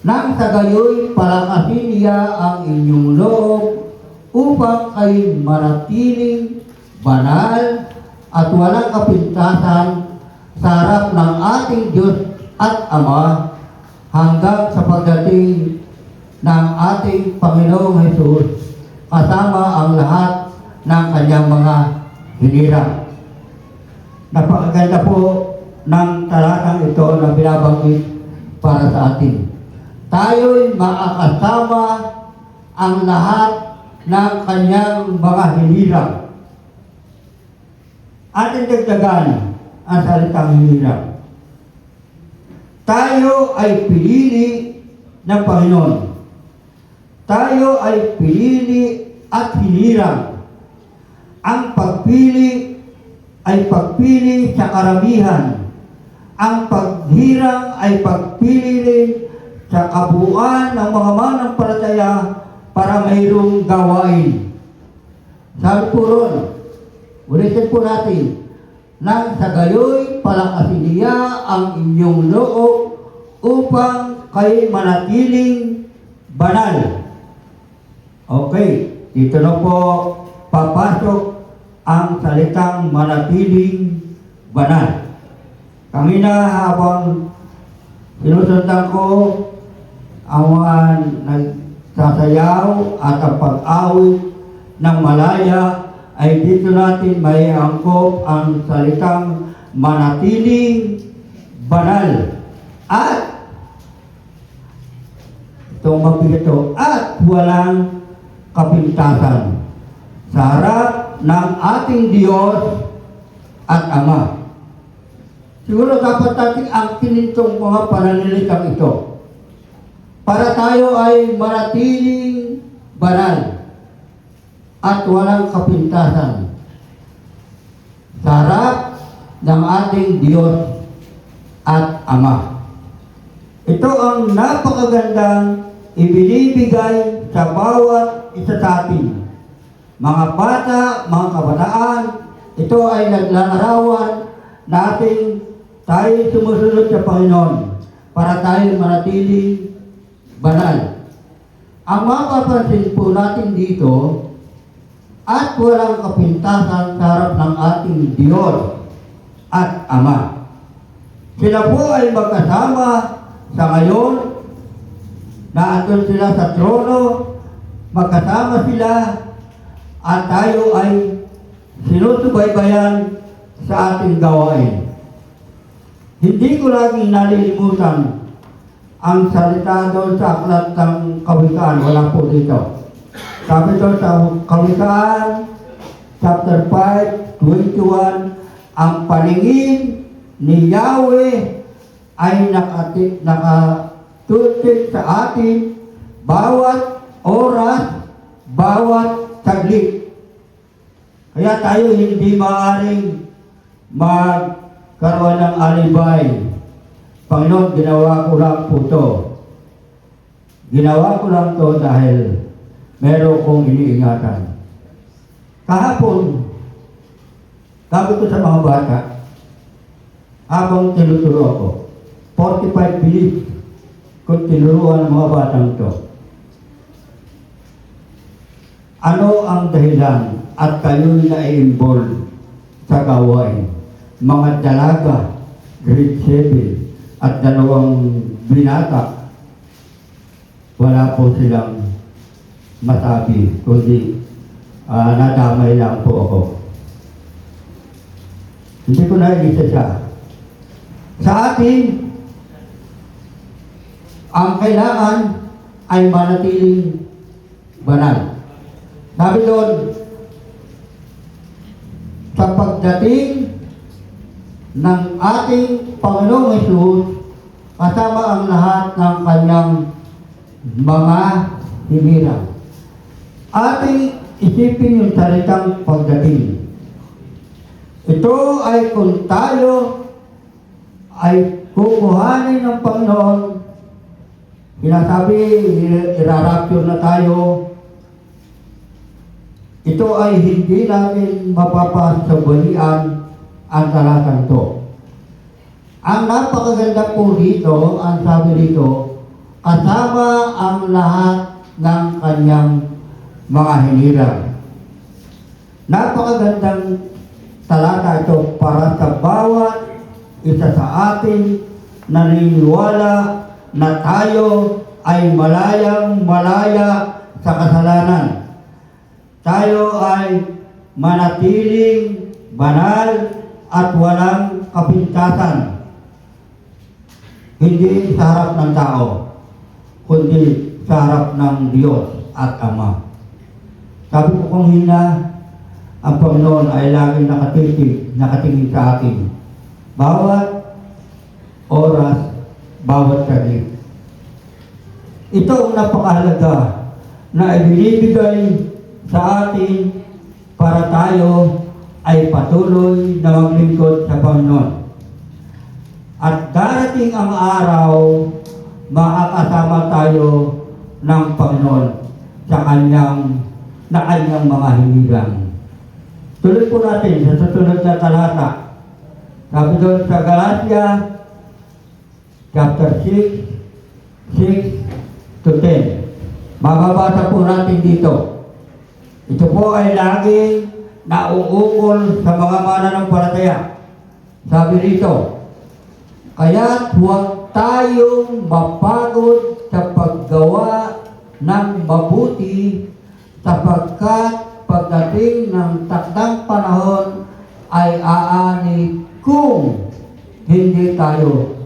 nang sa gayoy palakasin niya ang inyong loob upang kayo manatiling banal at walang kapintasan sa harap ng ating Diyos at Ama hanggang sa pagdating ng ating Panginoong Hesus, kasama ang lahat ng kanyang mga hinirang. Napakaganda po ng talatang ito na binabanggit para sa atin. Tayo'y makakasama ang lahat ng kanyang mga hinirang. Ating dagdagan ang salitang hinirang. Tayo ay pinili ng Panginoon. Tayo ay pinili at hinirang. Ang pagpili ay pagpili sa karamihan. Ang paghirang ay pagpili rin sa kabuuan ng mga mananampalataya para mayroong gawain. Sabi po ron, ulitin po natin, nang sa gayoy palakasin niya ang inyong loob upang kayo manatiling banal. Okay, dito na po papasok ang salitang manatiling banal. Kanina habang sinusundan ko ang mga nagsasayaw at ang pag-awit ng malaya, ay dito natin may angkop ang salitang manatiling banal. At itong mabigat ito, at walang kapintasan sa harap ng ating Diyos at Ama. Siguro dapat natin angkinin itong mga pananalitang ito para tayo ay manatiling banal at walang kapintasan sa harap ng ating Diyos at Ama. Ito ang napakagandang ibinibigay sa bawat isa sa atin. Mga bata, mga kabataan, ito ay naglalarawan na ating tayo sumusunod sa Panginoon para tayo manatili banal. Ang mapapansin po natin dito, at walang kapintasan sa harap ng ating Diyos at Ama. Sila po ay magkasama sa ngayon na andun sila sa trono, magkasama sila at tayo ay sinusubaybayan sa ating gawain. Hindi ko laging nalilimutan ang salita doon sa aklat ng Kawikaan. Wala po dito. Sabi doon sa Kawikaan, chapter 5, 21, ang paningin ni Yahweh ay nakatutik sa atin bawat oras, bawat saglit. Kaya tayo hindi maaaring magkaroon ng alibay. Panginoon, ginawa ko lang po to. Ginawa ko lang to dahil meron kong iniingatan. Kahapon, sabi ko sa mga bata, habang tinuturo ako, 45 minutes kung tinuruan ng mga batang to. Ano ang dahilan at kayo'y na-involve sa gawain? Mga dalaga, grade 7, at 2 binata, wala po silang masabi, kundi nadamay lang po ako. Hindi ko na-ilisa siya. Sa atin, ang kailangan ay manatiling banal. Sabi doon, sa pagdating ng ating Panginoong Hesus, kasama ang lahat ng kanyang mga hinirang. Ating isipin yung salitang pagdating. Ito ay kung tayo ay kukuhanin ng Panginoon, sinasabi, irarapture na tayo, ito ay hindi natin mapapasabalian ang talatang to. Ang napakaganda po dito, ang sabi dito, kasama ang lahat ng kanyang mga hinirang. Napakagandang talata ito para sa bawat isa sa atin naniniwala na tayo ay malayang malaya sa kasalanan. Tayo ay manatiling banal at walang kapintasan. Hindi sa harap ng tao, kundi sa harap ng Diyos at Ama. Sabi ko kung hina, ang Panginoon ay laging nakatingin sa atin. Bawat oras, bawat saglit. Ito ang napakahalaga na ibinibigay sa atin para tayo ay patuloy na maglingkod sa Panginoon. At darating ang araw, makakasama tayo ng Panginoon sa kanyang mga hinirang. Tuloy po natin sa susunod na talata. Sabi doon sa Galatia, chapter 6 to 10. Mababasa po natin dito. Ito po ay laging nauukol sa mga mananampalataya. Sabi dito, kaya't huwag tayong mapagod sa paggawa ng mabuti sapagkat pagdating ng takdang panahon ay aani kung hindi tayo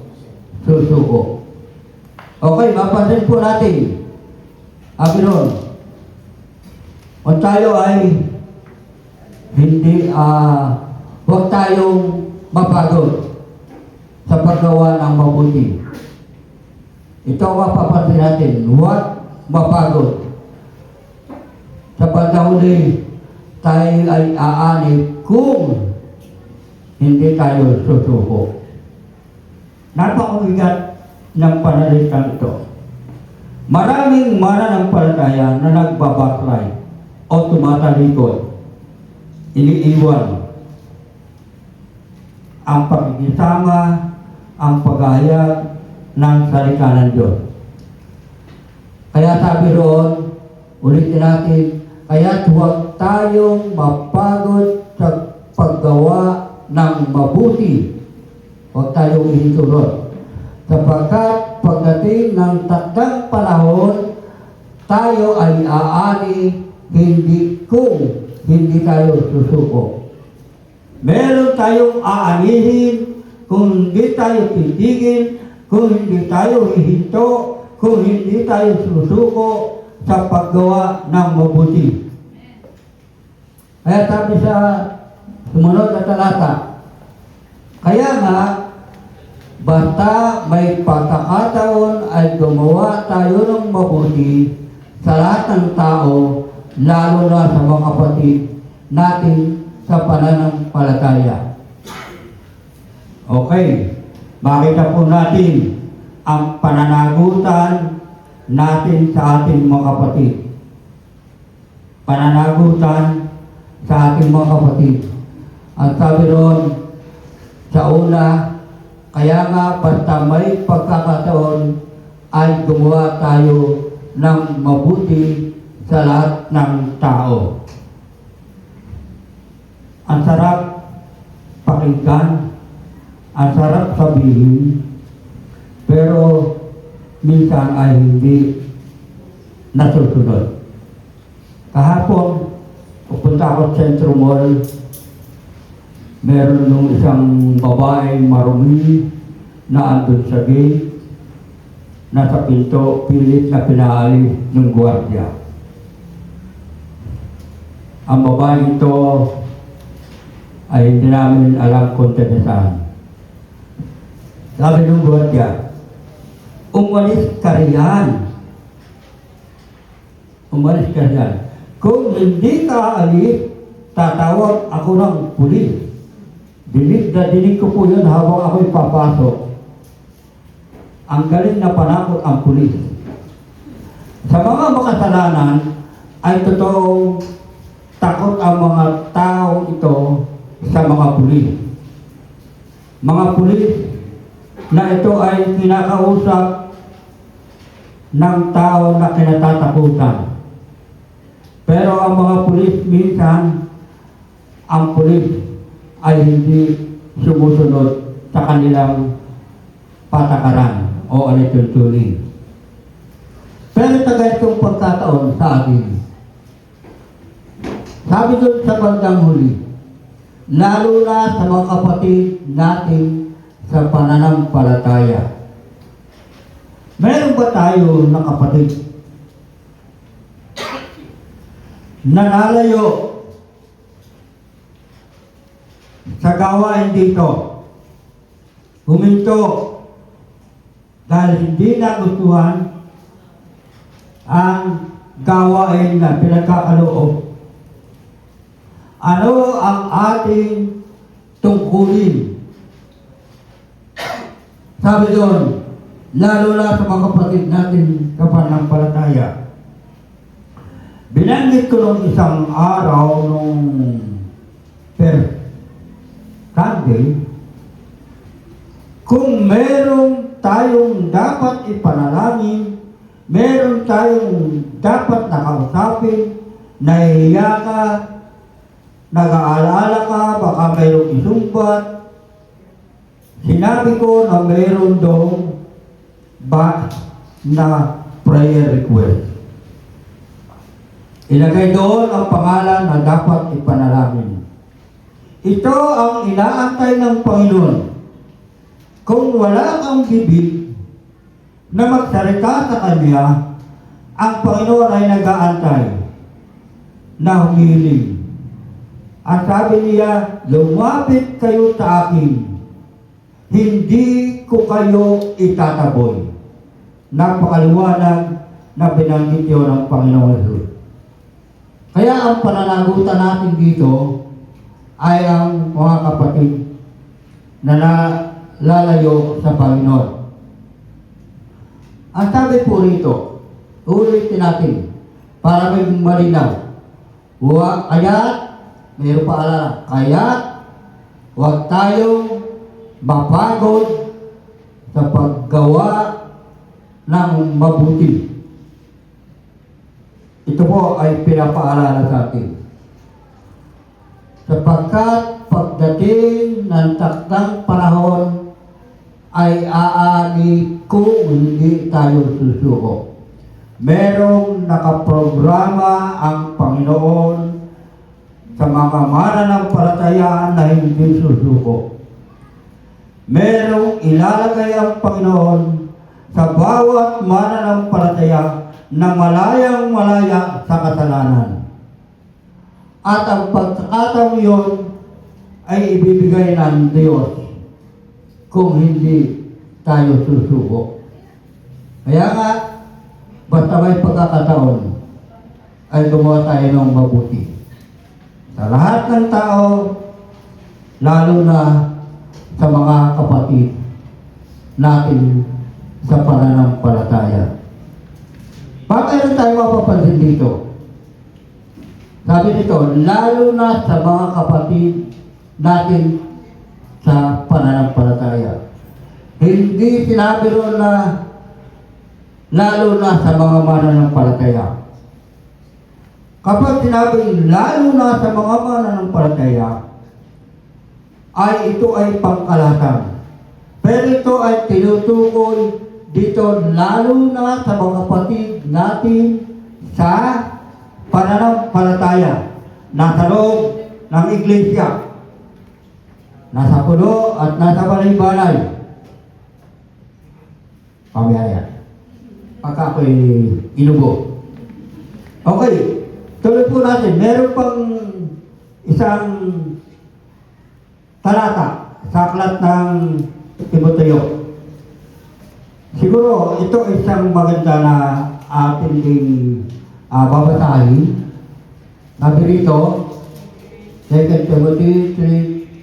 susuko. Okay, mapansin po natin. Sabi nun, kung tayo ay hindi, huwag tayong mapagod sa paggawa ng mabuti. Ito ang mapapansin natin, huwag mapagod. Sa pagkahuli, tayo ay aani kung hindi tayo susuko. Napakabigat ng panalitan ito. Maraming mananampalataya na nagbabaklay o tumatalikod, iniiwan ang pagkikisama ang paghahayag ng salita ng Diyos. Kaya sabi roon, ulitin natin, kaya huwag tayong mapagod sa paggawa ng mabuti. Huwag tayong ihintunod. Sapagkat pagdating ng takdang panahon, tayo ay aani kung hindi tayo susuko. Meron tayong aanihin kung hindi tayo titigil, kung hindi tayo hihinto, kung hindi tayo susuko sa paggawa ng mabuti. Kaya sabi sa sumunod na talata, kaya nga, basta may pagkakataon ay gumawa tayo ng mabuti sa lahat ng tao, lalo na sa mga kapatid natin sa pananampalataya. Okay, makita po natin ang pananagutan natin sa ating mga kapatid. Pananagutan sa ating mga kapatid. Ang sabi roon, sa una, kaya nga basta may pagkakataon ay gumawa tayo ng mabuti sa lahat ng tao. Ang sarap pakinggan, ang sarap sabihin, pero minsan ay hindi nasusunod. Kahapon, pupunta ako sa Centro Mall, meron nung isang babaeng marumi na andun sa gate, nasa pinto, pilit na pinaalis ng gwardiya. Ang babaeng ito ay hindi namin alam kung saan. Sabi ng gwardiya, umalis ka riyan. Umalis ka riyan. Kung hindi ka alis, tatawag ako ng pulis. Dinig ko po yun habang ako'y papasok. Ang galing na panakot ang pulis. Sa mga makasalanan ay totoong takot ang mga tao ito sa mga pulis. Mga pulis na ito ay kinakausap ng tao na kinatatakutan. Pero ang mga pulis minsan, ang pulis ay hindi sumusunod sa kanilang patakaran o alituntunin. Pero tagal itong pagkataon sa atin. Sabi doon sa bandang huli, lalo na sa mga kapatid natin sa pananampalataya. Meron ba tayo na kapatid na nalayo sa gawain dito, huminto dahil hindi nagustuhan ang gawain na pinagkakaloob? Ano ang ating tungkulin? Sabi doon, lalo na sa mga kapatid natin kapanampalataya. Binanggit ko nung isang araw nung Sunday, kung meron tayong dapat ipanalangin, meron tayong dapat nakausapin, nahihiya ka, nag-aalala ka, baka mayroong isumbat, sinabi ko na meron doon na prayer request. Ilagay doon ang pangalan na dapat ipanalangin. Ito ang inaantay ng Panginoon. Kung wala kang bibig na magsalita sa Kanya, ang Panginoon ay nag-aantay na humihiling. At sabi niya, lumapit kayo sa akin, hindi ko kayo itataboy. Napakaliwanag na binanggit yun ng Panginoon Jesus. Kaya ang pananagutan natin dito ay ang mga kapatid na nalalayo sa Panginoon. Ang sabi po rito, ulitin natin para may malinaw. Kaya't, mayroon pa alala, kaya't huwag tayong mapagod sa paggawa ng mabuti. Ito po ay pinapaalala sa atin. Sapagkat pagdating ng takdang panahon ay aani kung hindi tayo susuko. Merong nakaprograma ang Panginoon sa mga mananampalataya na hindi susuko. Merong ilalagay ang Panginoon sa bawat mananampalataya na malayang malaya sa kasalanan. At ang pagkakataong yun ay ibibigay ng Diyos kung hindi tayo susuko. Kaya nga, basta may pagkakataon, ay gumawa tayo ng mabuti. Sa lahat ng tao, lalo na sa mga kapatid natin sa pananampalataya. Bakit tayo mapapansin dito? Sabi nito, lalo na sa mga kapatid natin sa pananampalataya. Hindi sinabi ron na lalo na sa mga mananampalataya. Kapag sinabi lalo na sa mga mananampalataya, ay ito ay pangkalahatan. Pero ito ay tinutukoy dito lalo na sa mga kapatid natin sa pananampalataya, nasa loob ng iglesia, nasa puno at nasa balay-balay. Pamiyaya. Pagka ako'y inubo. Okay, tuloy po natin. Meron pang isang talata sa aklat ng Timoteo. Siguro ito isang maganda na ating ding babasahin. Sabi rito, 2 Timothy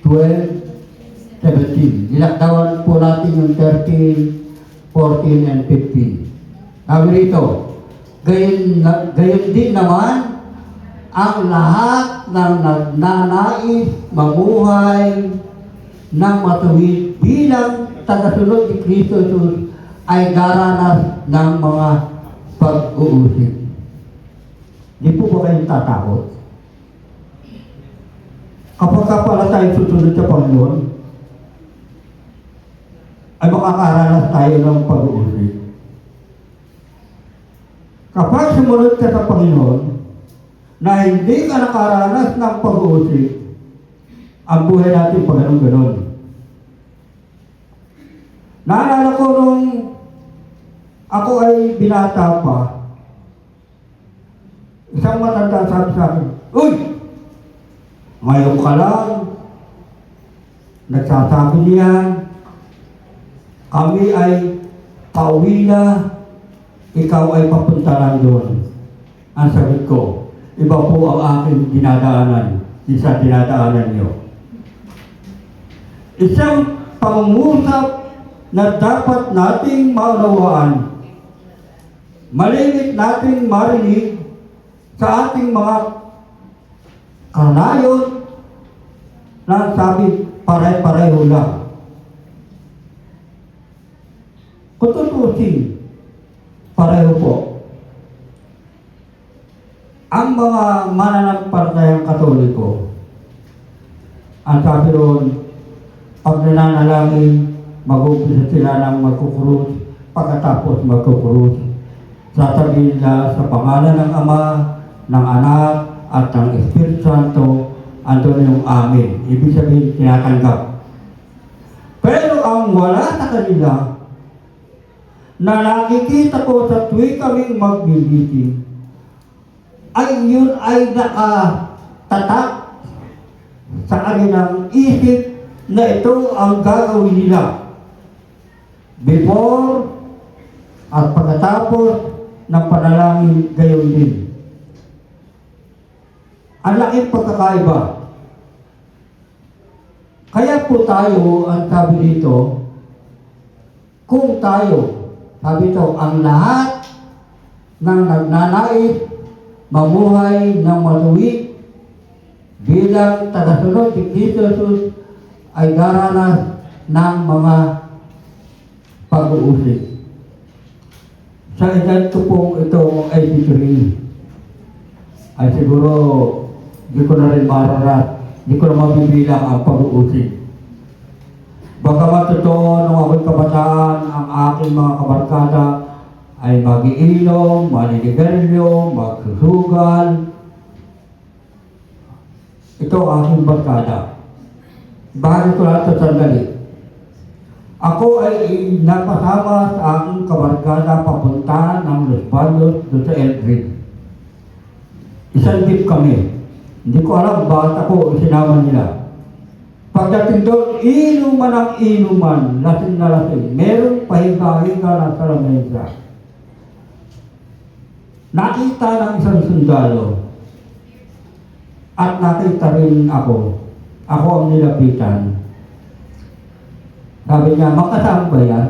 3:12, 17. Nilakdawan po natin yung 13, 14, and 15. Sabi rito, gayon din naman ang lahat ng nagnanais mamuhay ng matuwid bilang tagasunod ni Kristo Jesus ay daranas ng mga pag-uusig. Di po ba kayong tatakot? Kapag pala tayo susunod sa Panginoon, ay makakaranas tayo ng pag-uusig. Kapag sumunod ka sa Panginoon, na hindi ka nakaranas ng pag-uusig, ang buhay natin pa ganun-ganun. Naalala ko nung ako ay binata pa, isang matanda sabi sa akin, "Uy! Ngayon ka lang, nagsasabi niyan, kami ay pauwi na, ikaw ay papunta lang doon." Ang sagot ko, iba po ang aking dinadaanan, isa dinadaanan niyo. Isang pangungusap na dapat nating maunawaan, malingit nating marinig sa ating mga kanayon na sabi pare-pareho lang. Kung tutusin, pareho po. Ang mga mananampalatayang Katoliko, ang sabi roon, pag nananalangin, mag-umpisa sila ng magkukurus, pagkatapos magkukurus. Sasabihin nila sa pangalan ng Ama, ng Anak, at ng Espiritu Santo, andun yung Amen. Ibig sabihin, tinatanggap. Pero ang wala sa kanila, na nakikita ko sa tuwing kaming mag-meeting, ay yun ay nakatatak sa kanilang isip na ito ang gagawin nila before at pagkatapos ng panalangin gayon din. Ang laking pagkakaiba. Kaya po tayo, ang sabi dito, kung tayo, sabi ito, ang lahat ng nagnanais mamuhay ng maluwit bilang tagasunod ni Kristo Jesus ay daranas ng mga pag-uusig. Sa edad ko pong itong 83, ay siguro di ko na rin mararat, di ko na mabibilang ang pag-uusig. Bagamat totoo nung ako'y kabataan, ang aking mga kabarkada ay magiinom, maninigarilyo, magsusugal. Ito ang aking barkada. Bakit ko lang ito sandali? Ako ay napasama sa aking kabarkada papunta ng Los Baños doon sa Eldred. Isang jeep kami. Hindi ko alam bakit ako isinama nila. Pagdating doon, inuman ang inuman, lasing na lasing. Merong pahiga-higa ng salamesa. Nakita ng isang sundalo. At nakita rin ako. Ako ang nilapitan. Sabi niya, makasama ba yan?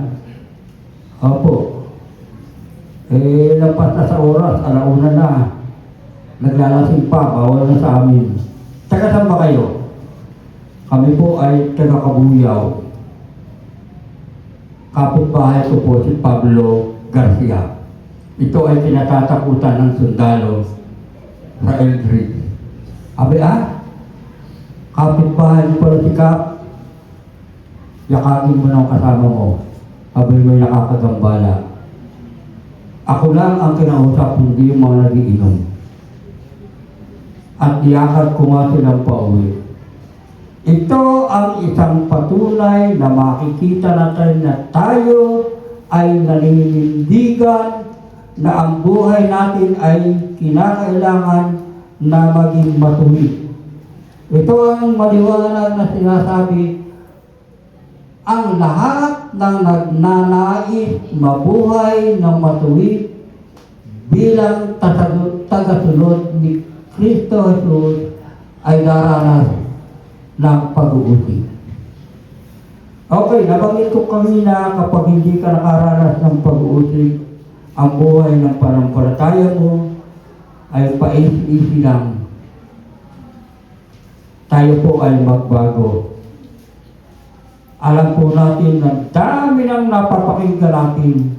Opo. Lampas na sa oras, alauna na. Naglalasing pa, bawal na sa amin. Taga saan ba kayo? Kami po ay taga Kabuyaw. Kapitbahay ko po si Pablo Garcia. Ito ay pinatatakutan ng sundalo sa Eldred. Abi kapitbahay ko pala si Kap. Yakagin mo ng kasama mo. Abay may nakakagambala. Ako lang ang kinausap, hindi yung mga nagiinom. At iyakad ko nga silang pauwi. Ito ang isang patunay na makikita natin na tayo ay naninindigan na ang buhay natin ay kinakailangan na maging matuwid. Ito ang maliwanag na sinasabi, ang lahat ng nagnanais mabuhay ng matuwid bilang tagasunod ni Kristo Jesus ay daranas ng pag-uusig. Okay, nabanggit ko kanina kapag hindi ka nakaranas ng pag-uusig, ang buhay ng panampalataya mo ay paisi-isi lang. Tayo po ay magbago. Alam po natin na dami ng napapakinggan natin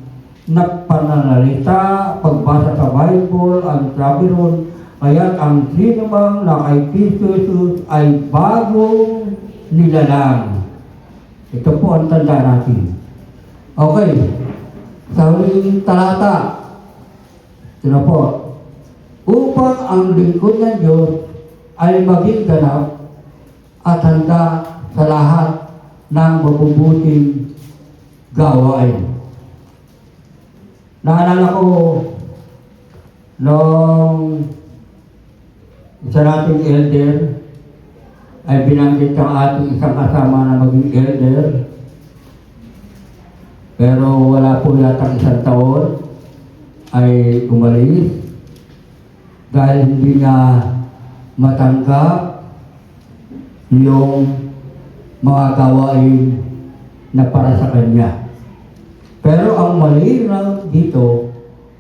na pananalita, pagbasa sa Bible, ang sabi ron, kaya ang sino mang na kay Kristo Jesus ay bagong nilalang. Ito po ang tanda natin. Okay, sa huling talata, ito na po, upang ang lingkod ng Diyos ay maging ganap at handa sa lahat ng mabubuting gawain. Naalala ko nung isa nating elder ay binanggit ang ating isang kasama na maging elder, pero wala po yata isang taon ay umalis dahil hindi niya matanggap yung mga gawain na para sa kanya. Pero ang mali lang dito,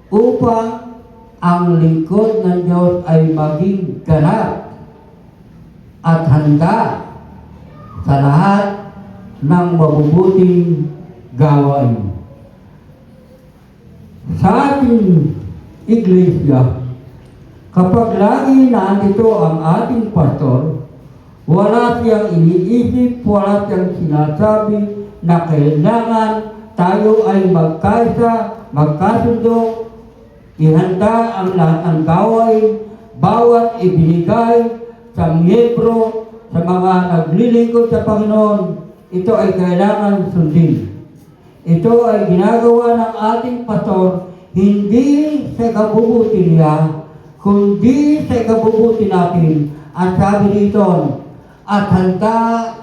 upang ang lingkod ng Diyos ay maging ganap at handa sa lahat ng mabubuting gawain. Sa ating iglesia, kapag lagi nandito ang ating pastor, wala siyang iniisip, wala siyang sinasabi na kailangan tayo ay magkaisa, magkasundo, ihanda ang lahat ng gawain, bawat ibinigay sa miyembro, sa mga naglilingkod sa Panginoon, ito ay kailangan sundin. Ito ay ginagawa ng ating pastor, hindi sa ikabubuti niya, kundi sa ikabubuti natin. Ang sabi dito, at handa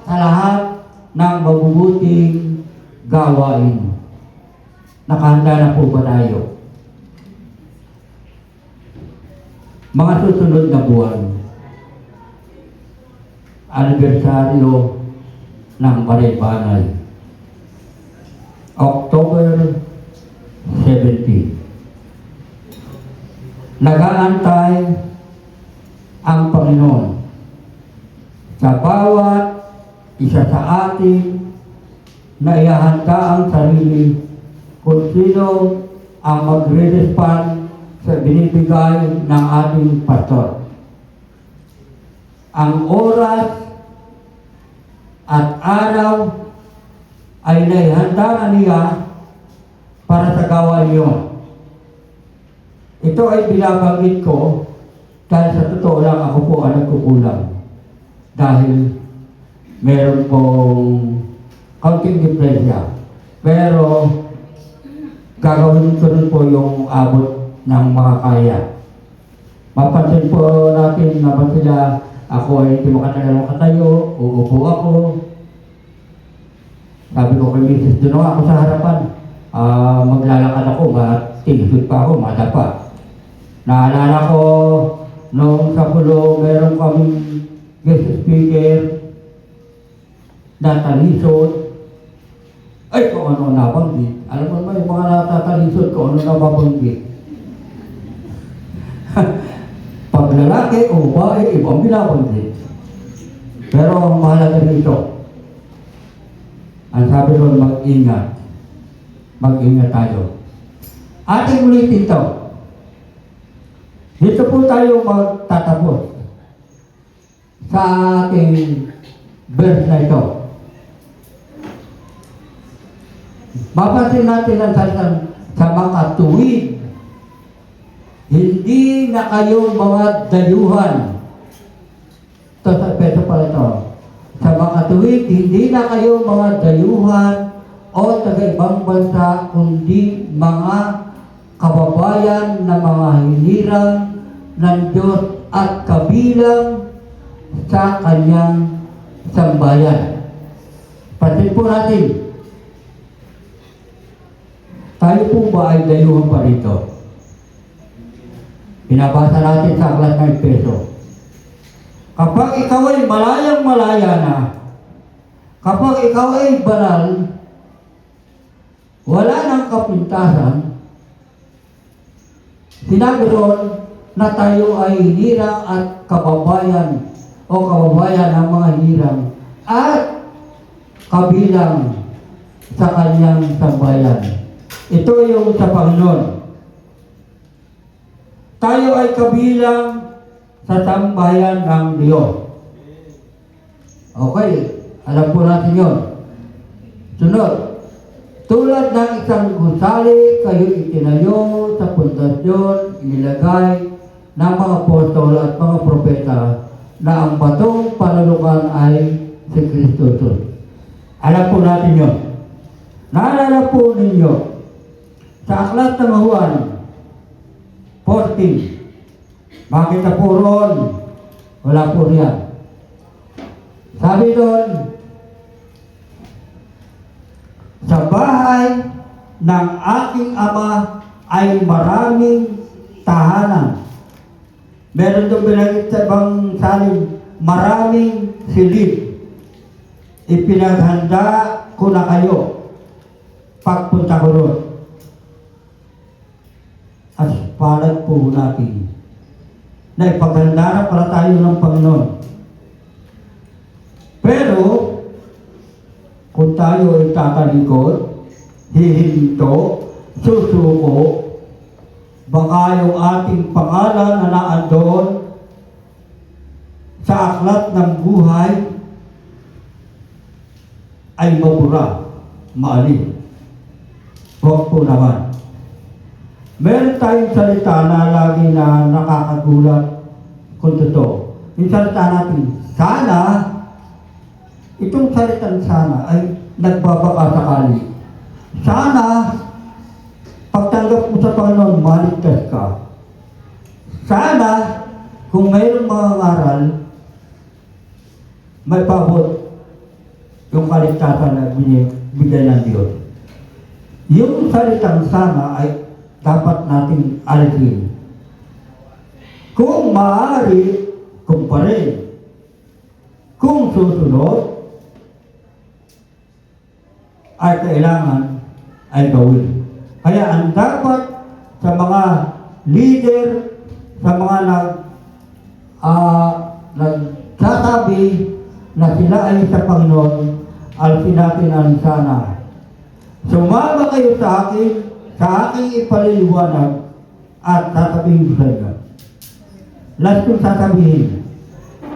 sa lahat ng mabubuting gawain. Nakahanda na po ba tayo? Mga susunod na buwan, anibersaryo ng Balay-Banay, October 17. Nag-aantay ang Panginoon sa bawat isa sa atin na ihahanda ang sarili kung sino ang magre-respond sa binibigay ng ating pastor. Ang oras at araw ay naihanda na niya para sa gawain yun. Ito ay binabanggit ko dahil sa totoo lang ako po ang nagkukulang. Dahil meron pong kaunting diferensya. Pero gagawin ko rin po yung abot ng makakaya. Mapansin po natin na ba sila, ako ay hindi makatagal makatayo, uupo ako. Sabi ko kay Mrs. doon ako sa harapan. Maglalakad ako, matingkot pa ako, madapa. Naalala ko, noong sa pulo, meron kaming guest speaker na talisod. Ay, kung ano nabanggit. Alam mo naman yung mga natatalisod, kung ano nababanggit. Pag lalaki o babae, ibang binabanggit. Pero ang mahalaga dito, ang sabi doon, mag-ingat. Mag-ingat tayo. Ating ulitin ito. Dito po tayo magtatapos sa ating verse na ito. Mapasin natin ang salitang sa mga tuwid. Hindi na kayo mga dayuhan. Ito sa peso pala ito. Sa mga tuwid, hindi na kayo mga dayuhan o taga-ibang bansa, kundi mga kababayan na mga hinirang ng Diyos at kabilang sa kanyang sambayan. Pansin po natin, tayo po ba ay dayuhan pa rito? Pinabasa natin sa aklat ng Efeso. Kapag ikaw ay malayang-malaya na, kapag ikaw ay banal, wala nang kapintasan, sinabi ron na tayo ay hinirang at kababayan o kababayan ng mga hirang at kabilang sa kanyang sambayan. Ito yung sa Panginoon. Tayo ay kabilang sa sambayan ng Diyos. Okay, alam po natin yun. Sunod. Tulad ng isang gusali, kayo itinayo sa pundasyon, inilagay ng mga apostol at mga propeta na ang batong panulukan ay si Kristo Jesus. Alam po natin yun. Naalala po ninyo sa aklat ng Juan 14, makita po ron, wala po riyan. Sabi doon, sa bahay ng aking ama ay maraming tahanan. Meron doon binanggit sa ibang salin, maraming silid. Ipinaghanda ko na kayo pagpunta ko ron. At palad po natin na ipaghanda na pala tayo ng Panginoon. Pero kung tayo ay tatalikod, hihinto, susuko, baka yung ating pangalan na naandun sa aklat ng buhay ay mabura, maalin. Huwag po naman. Meron tayong salita na lagi na nakakagulat kung totoo. Yung salita natin, sana, itong salitang sana ay nagbabaka sakali. Sana, pagtanggap mo sa Panginoon, maligtas ka. Sana, kung mayroong mga ngaral, may pabot yung kaligtasan na binigay ng Diyos. Yung salitang sana ay dapat nating alisin. Kung maaari, kung pa rin, kung susunod, ay kailangan ay gawin. Kaya ang dapat sa mga leader, sa mga nagsasabi na sila ay sa Panginoon, alisin natin ang sana. Sumama kayo sa aking ipaliliwanag at sasabihin ko sa inyo. Last kong sasabihin,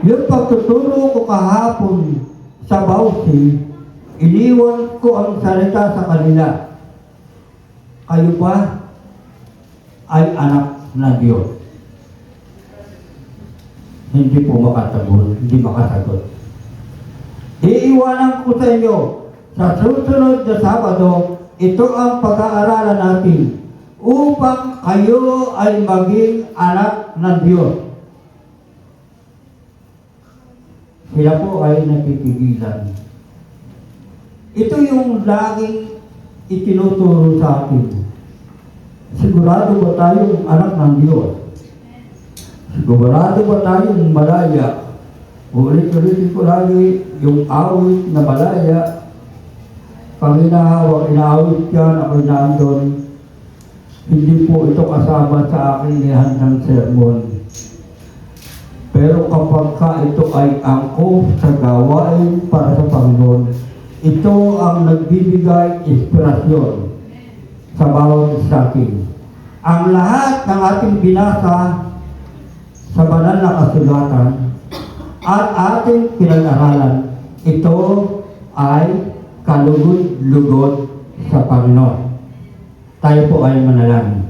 yung pagtuturo ko kahapon sa Bausi, iniwan ko ang salita sa kanila. Kayo ba ay anak ng Diyos? Hindi po makasagot, hindi makasagot. Iiwanan ko sa inyo, sa susunod na Sabado, ito ang pag-aaralan natin upang kayo ay maging anak ng Diyos. Sila po ay nakikigilan. Ito yung laging itinuturo sa atin. Sigurado ba tayong anak ng Diyos? Sigurado ba tayong malaya? Ulit-ulitin ko lagi yung awit na malaya. Pag inaawit yan, ako nandun. Hindi po ito kasama sa aking nihandang sermon. Pero kapag ka ito ay angkop sa gawain para sa Panginoon, ito ang nagbibigay inspirasyon sa bawat isa atin. Ang lahat ng ating binasa sa banal na kasulatan at ating pinag-aralan, ito ay kalugod-lugod sa Panginoon. Tayo po ay manalangin.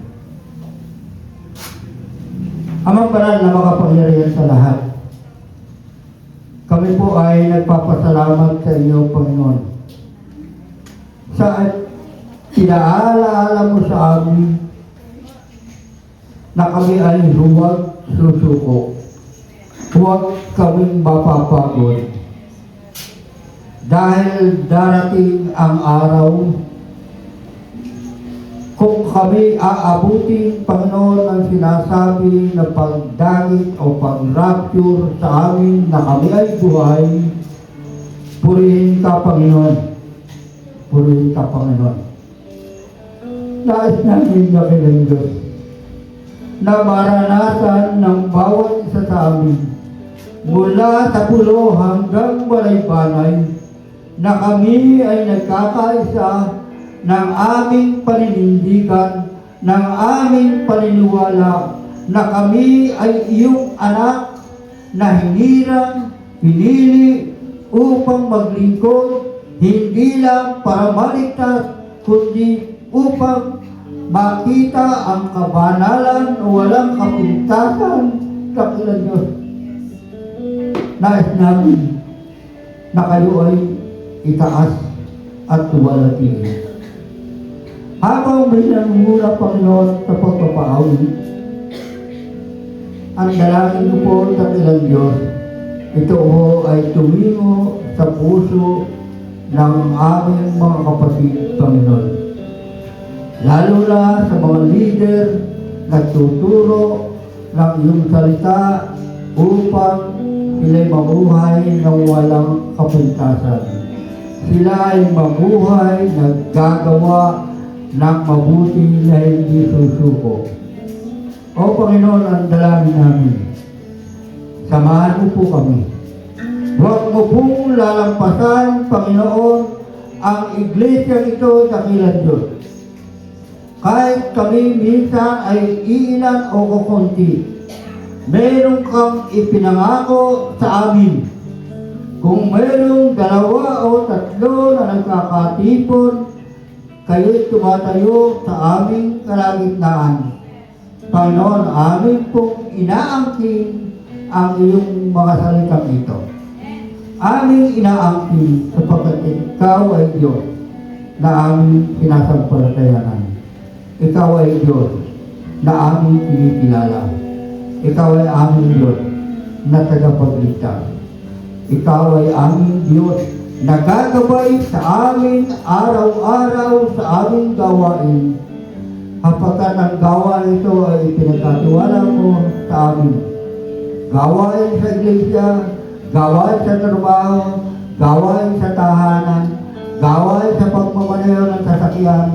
Amang banal na makapangyarihan sa lahat, kami po ay nagpapasalamat sa inyo, Panginoon. Sa pinaalaala mo sa amin na kami ay huwag susuko. Huwag kaming mapapagod. Dahil darating ang araw kung kami aabutin, Panginoon, ang sinasabi na pagdangit o pag-rapture sa amin na kami ay buhay, purihin ka, Panginoon. Purihin ka, Panginoon. Nais namin na kilang Diyos na maranasan ng bawat isa sa amin mula sa pulo hanggang balay-banay na kami ay nagkakaisa ng aming paninindigan, ng aming paniniwala na kami ay iyong anak na hinirang, pinili upang maglingkod, hindi lang para maligtas, kundi upang makita ang kabanalan o walang kapintasan sa kilang Diyos. Nais namin na kayo ay itaas at tuwalhatihin. Habang may nangunguna, Panginoon, sa pagpapaawit, ang dalangin ko po sa kilang Diyos, ito po ay tumingo sa puso ng aming mga kapatid, Panginoon. Lalo na sa mga leader na tuturo ng iyong salita upang sila'y mabuhay ng walang kapintasan. Sila ay mabuhay naggagawa ng mabuti na hindi susuko. O Panginoon, ang dalangin namin, samahan mo po kami. Huwag mo pong lalampasan, Panginoon, ang iglesia ito sa kilang Diyos. Kahit kami minsan ay iilan o kukunti, meron kang ipinangako sa amin. Kung merong 2 o 3 na nagkakatipon, kayo'y tumatayo sa aming kalagitnaan. Panginoon, amin pong inaangkin ang iyong mga salitang ito. Aming inaangkin sapagkat ikaw ay Diyos na aming sinasampalatayanan. Ikaw ay Diyos na aming kinikilala. Ikaw ay aming Diyos na tagapagligtas. Ikaw ay aming Diyos na gagabay sa amin araw-araw sa aming gawain. Kapagkat ang gawain ito ay pinagkatiwala mo sa amin. Gawain sa iglesia, gawain sa trabaho, gawain sa tahanan, gawain sa pagmamaneho ng sasakyan,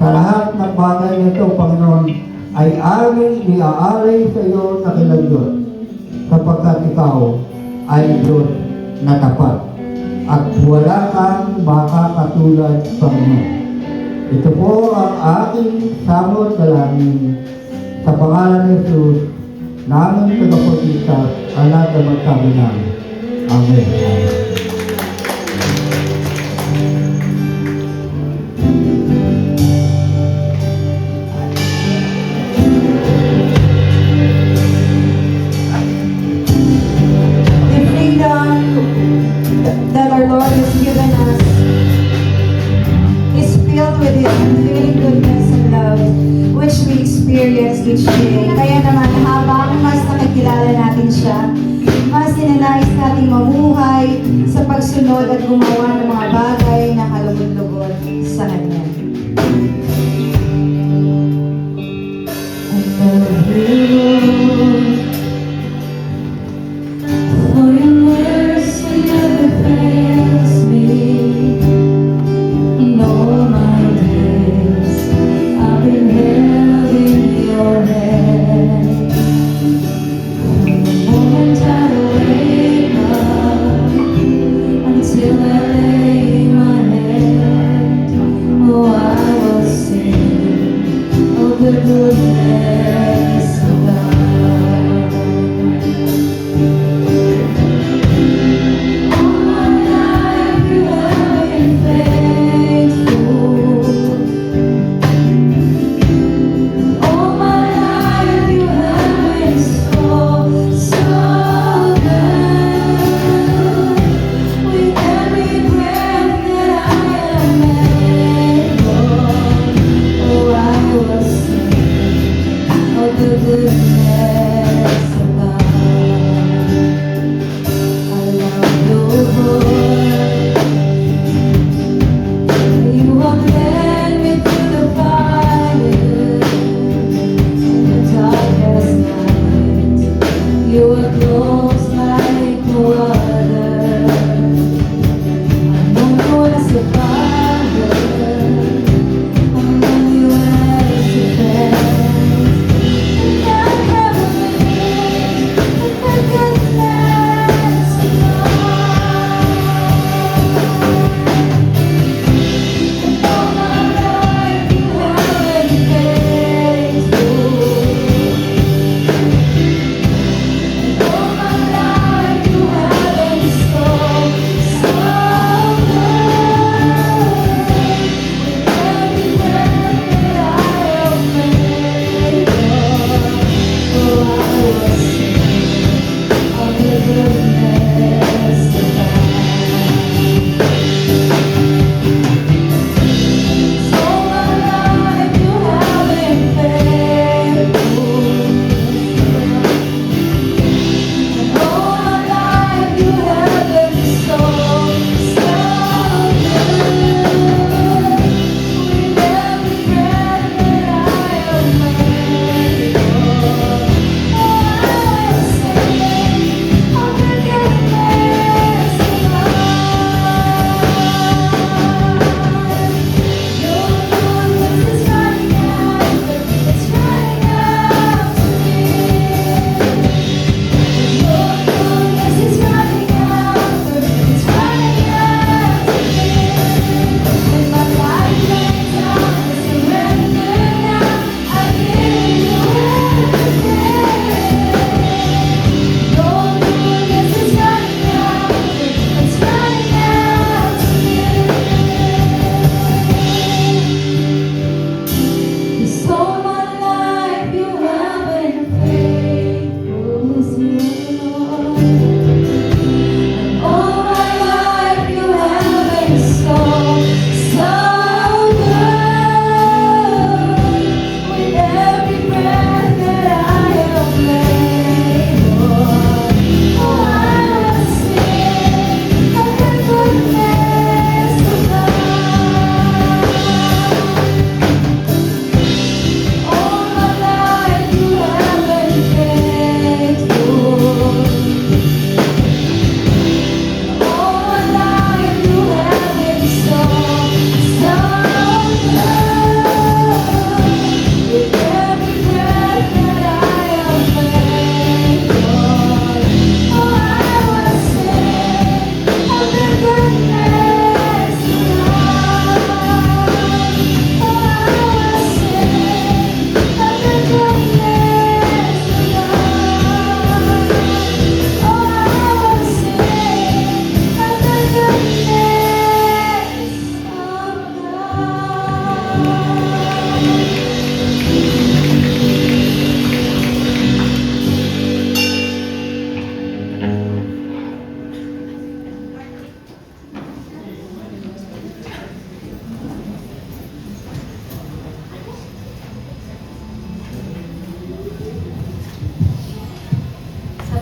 sa lahat ng bagay na ito, Panginoon, ay aming iaalay sa iyo na kilang Diyos. Sapagkat ikaw ay Diyos na tapat at wala kang makakatulad, Panginoon. Ito po ang aking samot dalangin. Sa pangalan ni Jesus, namin tagapagligtas, ang lahat na magsabi namin. Amen. The freedom that our Lord has given us is filled with His unfailing goodness and love, which we experience each day. Kaya naman, habang mas nakikilala natin siya, mas ninanais natin mamuhay sa pagsunod at gumawa ng mga bagay na kalugod-lugod sa Kanya. I love you, for your mercy never fails me. In all my days, I've been held in your hand. From the moment I wake up until I lay my head, oh, I will sing of the goodness of God. All my life you have been faithful. All my life you have been so good. With every breath that I am able, oh, I will sing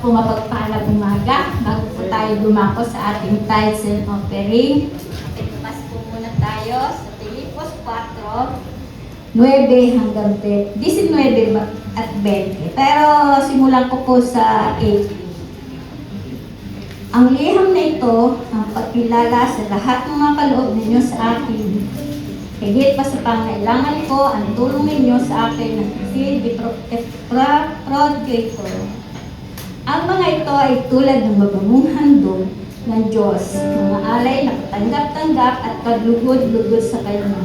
po mapagpalang umaga. Bago po tayo dumako sa ating tithes and offering, pakilumas po muna tayo sa Filipos 4, 9 hanggang 19 at 20. Pero simulan ko po sa 18. Ang liham na ito ang pagkilala sa lahat ng mga kaloob ninyo sa akin. Higit pa sa pangailangan ko, ang tulong ninyo sa akin ng Seed Projector. Ang mga ito ay tulad ng mabangung handog ng Diyos, mga alay na katanggap-tanggap at kadlugod-lugod sa Kanya.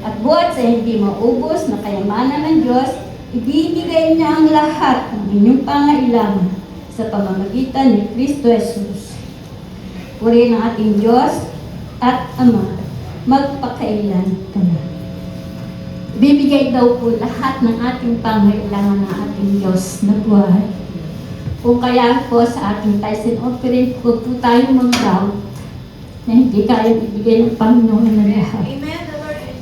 At buhat sa hindi maubos na kayamanan ng Diyos, ibibigay niya ang lahat ng inyong pangailangan sa pamamagitan ni Kristo Jesus. Purihin ang ating Diyos at Ama, magpakailan ka na. Bibigay daw po lahat ng ating pangailangan ng ating Diyos na buhay. Kung kaya po sa ating tithes and offering, huwag po tayong mag-doubt na hindi kaya ibigay ng Panginoon na lahat.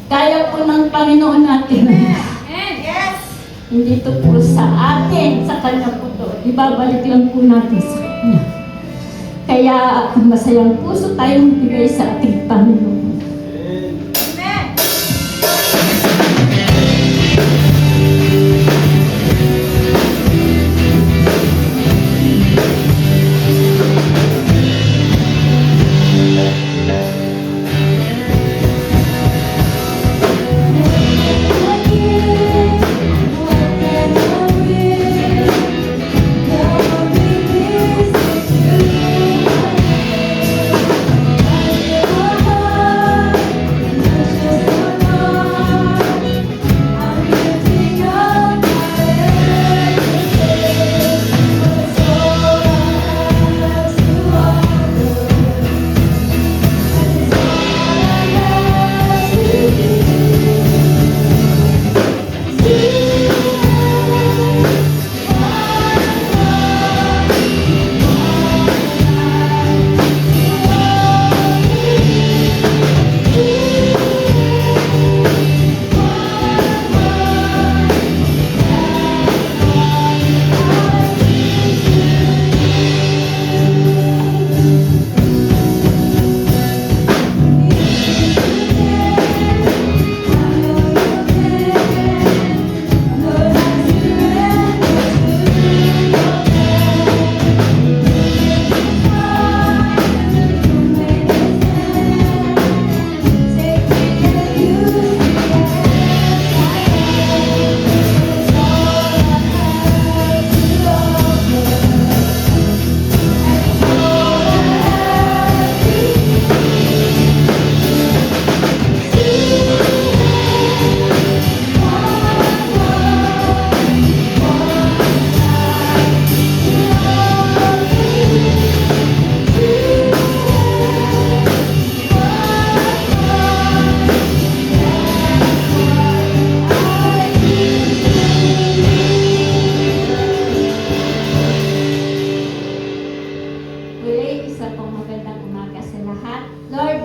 Kaya po ng Panginoon natin na lahat. Hindi ito po sa atin, sa Kanya po ito. Ibabalik lang po natin sa Kanya. Kaya masayang puso tayong bigay sa ating Panginoon.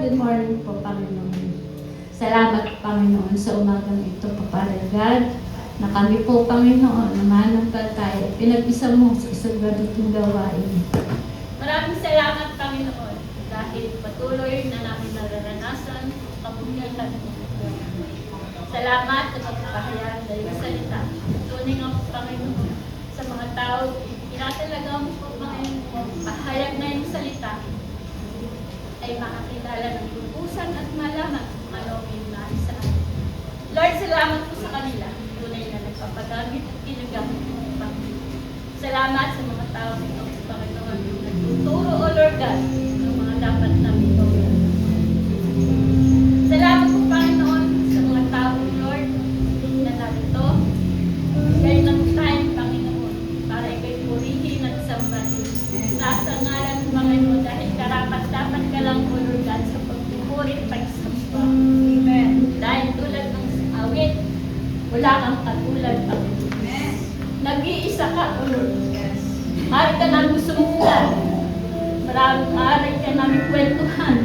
Good morning po, Panginoon. Salamat, Panginoon, sa umagang ito, Papa God, na kami po, Panginoon, namananampalataya, pinag-isa mo sa isang ganitong gawain. Maraming salamat, Panginoon, dahil patuloy na namin nararanasan ang kamuhian mo. Salamat sa pagpapahayag na yung salita. Tunay nga po, Panginoon, sa mga tao, tinatalaga mo po, Panginoon, pahayag na yung salita ay makakilala ng lubusan at malaman kung ano ang inunay sa atin. Lord, salamat po sa kanila. Tunay na nagpapagamit at ginagamit mo ang Panginoon. Salamat sa mga tao nito, Panginoon, nagtuturo, O Lord God, ng mga dapat namin gawin. Salamat po, Panginoon, sa mga tao, Lord, na narito. Bigay ng time, Panginoon, para ikay purihin at sambahin. Nasa ngalan ng Panginoon, dahil karapat-dapat ka lang, O Lord God, sa pagpupuri at pagsamba. Amen. Dahil tulad ng awit, wala kang katulad, Panginoon. Nag-iisa ka, O Lord. Maaari ka namin sumulat. Maaari ka namin kwentuhan.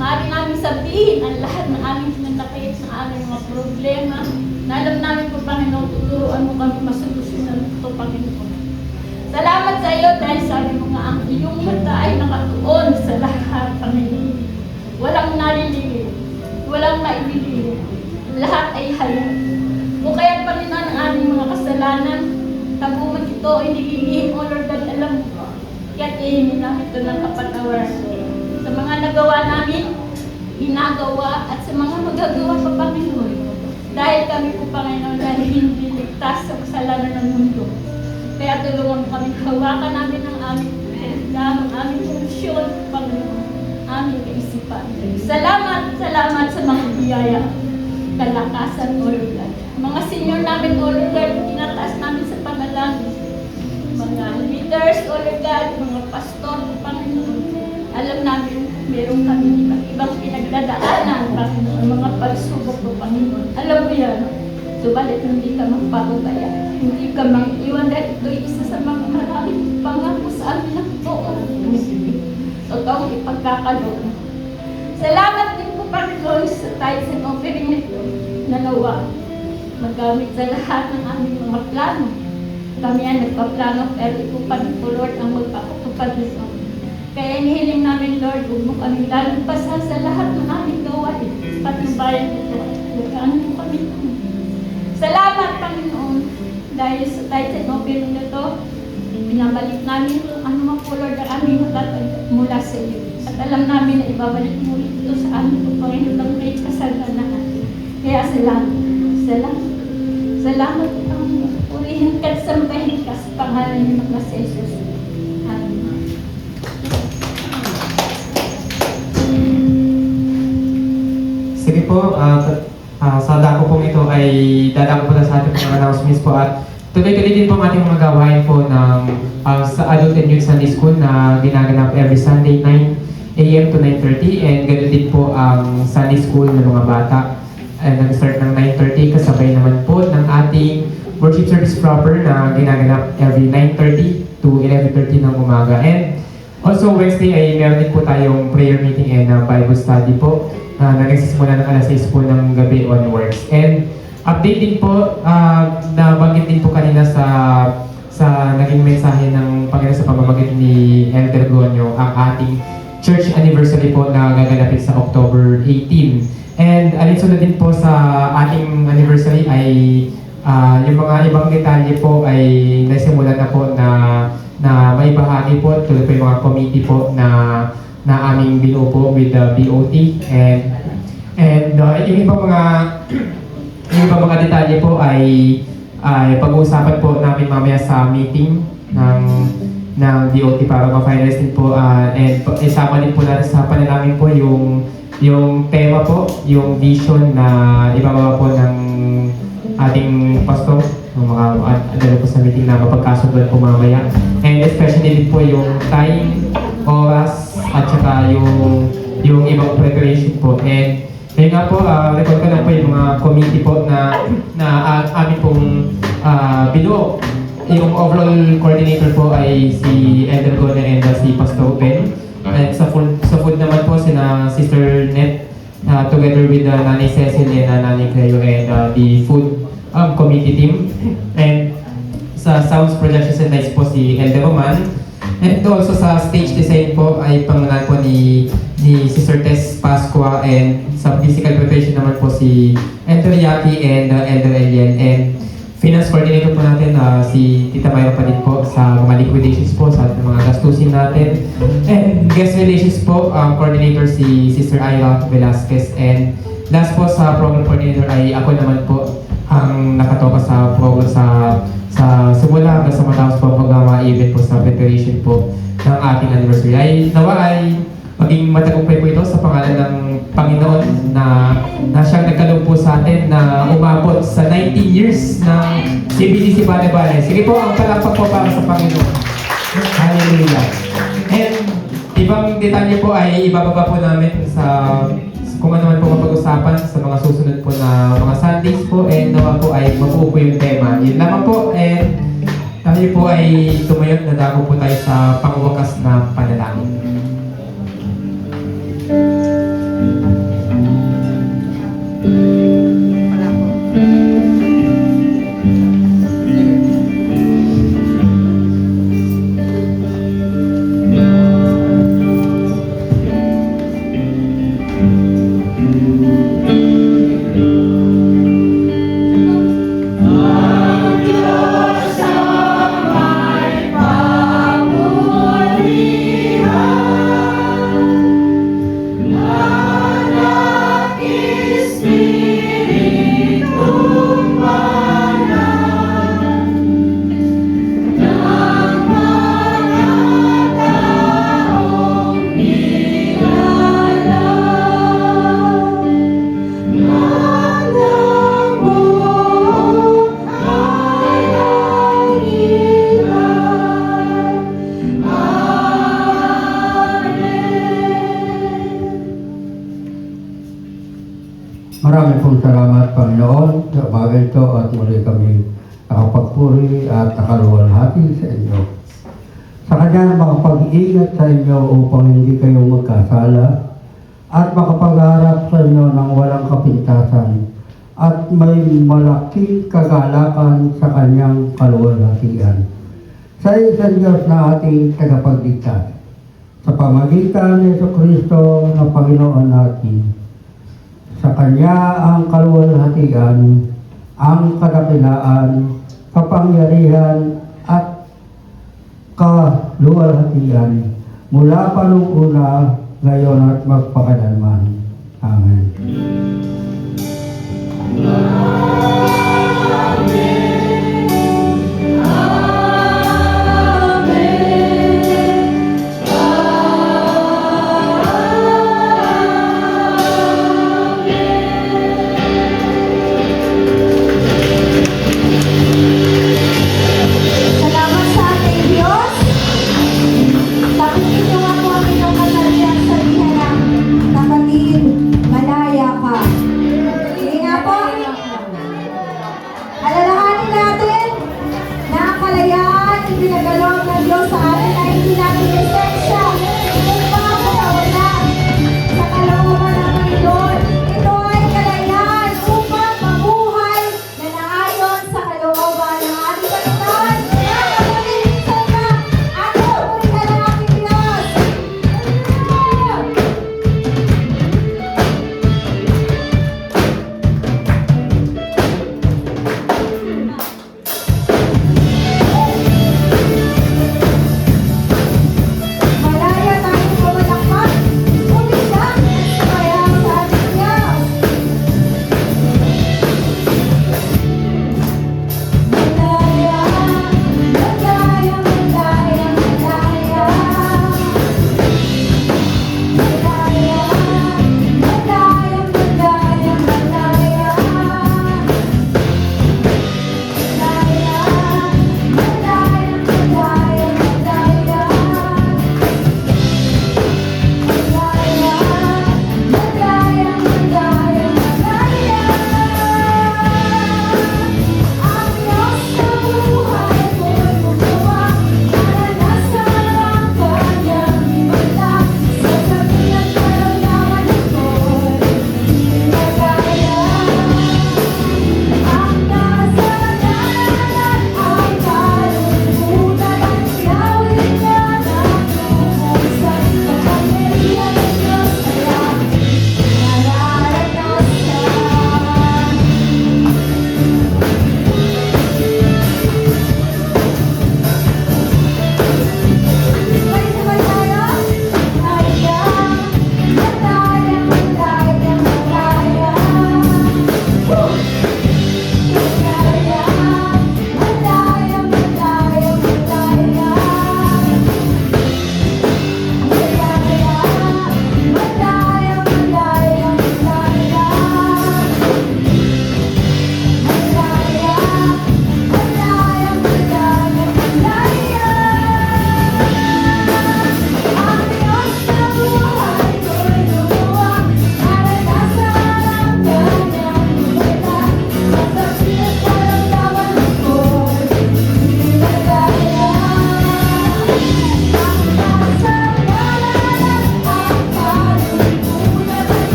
Maaari namin sabihin ang lahat ng aming pinanakit, ng aming mga problema. Na alam namin po, Panginoon, tuturuan mo kami masolusyonan ito, Panginoon. Salamat sa iyo dahil sabi mo nga ang iyong mata ay nakatuon sa lahat, Panginoon. Walang naliliw, walang naibigay. Lahat ay halal. O kaya Panginoon ang aming mga kasalanan, tabuman ito ay nagiging O Lord God, alam mo. Kaya't ihingi namin ito ng kapatawaran. Sa mga nagawa namin, ginagawa at sa mga magagawa pa, Panginoon. Dahil kami po, Panginoon, dahil hindi ligtas sa kasalanan ng mundo. Kaya tulungan mo kami, hawakan namin ang aming ang aming posisyon, Panginoon, aming kaisipan. Salamat sa mga biyaya, kalakasan, O Lord God. Mga senior namin, O Lord God, tinataas namin sa panalangin. Mga leaders, O Lord God, mga pastor, Panginoon. Alam namin, meron kami ibang pinagdadaanan, Panginoon, mga pagsubok po, Panginoon. Alam mo yan, subalit hindi ka magpapabaya, hindi ka mang-iwan dahil ito'y isa sa mga maraming pangako sa amin ng totoong totoong ipagkakaloon. Salamat din po, Panginoon, sa tithes and offering nito na nawa magamit sa lahat ng aming mga plano. Kami ay nagpaplano, pero ito pa rin po, Lord, ang magpapatupad nito. Kaya inihiling namin, Lord, huwag mo kami lalagpasan sa lahat ng aming gawain. Patnubayan ito. Huwag mo kami. Salamat, Panginoon, dahil sa tithes and offering nito, binabalik namin ano man po, Lord, ang aming natatagap mula sa iyo. At alam namin na ibabalik mo ito sa amin po, Panginoon, ng may kasalanan. Kaya salamat, Panginoon. Purihin ka at sambahin ka sa pangalan ni Mga Jesus. Amen. Sige po, sa dako pong ito ay dadako po na sa ating mga announcements po at tuloy-tuloy din po ang ating mga gawain po ng sa Adult and Youth Sunday School na ginaganap every Sunday 9 a.m. to 9:30 and ganoon din po ang Sunday School ng mga bata nag-start ng 9:30 kasabay naman po ng ating worship service proper na ginaganap every 9:30 to 11:30 ng umaga. And also Wednesday ay meron din po tayong prayer meeting and Bible study po na nagsisimula ng alas 6 po ng gabi onwards. And update din po, nabanggit din po kanina sa naging mensahe ng Panginoon sa pamamagitan ni Elder Gonyo ang ating church anniversary po na gaganapin sa October 18. And alinsunod din po sa ating anniversary ay yung mga ibang detalye po ay nasimulan na po na may bahagi po tulad po yung mga committee po na aming binuo po with the BOT and yung ibang mga detalye po ay pag-uusapan po namin mamaya sa meeting ng DOT para ma-finalize din po and isama din po natin sa panalangin po yung tema po, yung vision na ibababa po ng ating pastor, yung mga adalo po sa meeting na mapagkasunduan po mamaya. And especially din po yung time, oras, at saka yung ibang preparation po. And yun nga po, record ko lang po yung mga committee po na amin pong binuo. Yung overall coordinator po ay si Elder Gona and si Pastor Ben. At sa food naman po sina Sister Net together with Nanay Cecil and Nanay Cleo and the food committee team. And sa sounds projections and lights po si Elder Roman. And also sa stage design po ay pangalan po ni Sister Tess Pascua, and sa physical preparation naman po si Elder Yaki and Elder Elian. And finance coordinator po natin si Tita Mayra pa din po sa mga liquidations po sa mga gastusin natin. And guest relations po, coordinator si Sister Ira Velasquez. And last po sa program coordinator ay ako naman po ang nakatoka sa program sa simula hanggang sa matapos po pag event po sa preparation po ng ating anniversary. Ay nawa ay maging matagumpay po ito sa pangalan ng Panginoon na siyang nagkaloob po sa atin na umabot sa 19 years ng CBDC Bane-Bane. Sige po, ang palakpak po para sa Panginoon. Hallelujah. And ibang detalye po ay ibababa po namin sa kung ano man po mapag-usapan sa mga susunod po na mga Sundays po, and nawa po ay mabuo po yung tema. Yun lamang po, and tayo po ay tumayo na dako po tayo sa pangwakas na panalangin. nakapagpuri at nakaluwalhati sa inyo. Sa kanya makapag-ingat sa inyo upang hindi kayo magkasala at makapag-harap sa inyo ng walang kapintasan at may malaking kagalakan sa kanyang kaluwalhatian. Sa isang Diyos na ating tagapagligtas, sa pamagitan ni Jesucristo na Panginoon natin, sa Kanya ang kaluwalhatian, ang kadakilaan, kapangyarihan at kaluwalhatian mula pa nung una, ngayon at magpakailanman. Amen. Salamat sa ating Diyos. Tapusin niyo nga po ang inyong kasalian sa dihanang kapatid, malaya.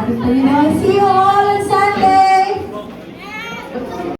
ating Panginoon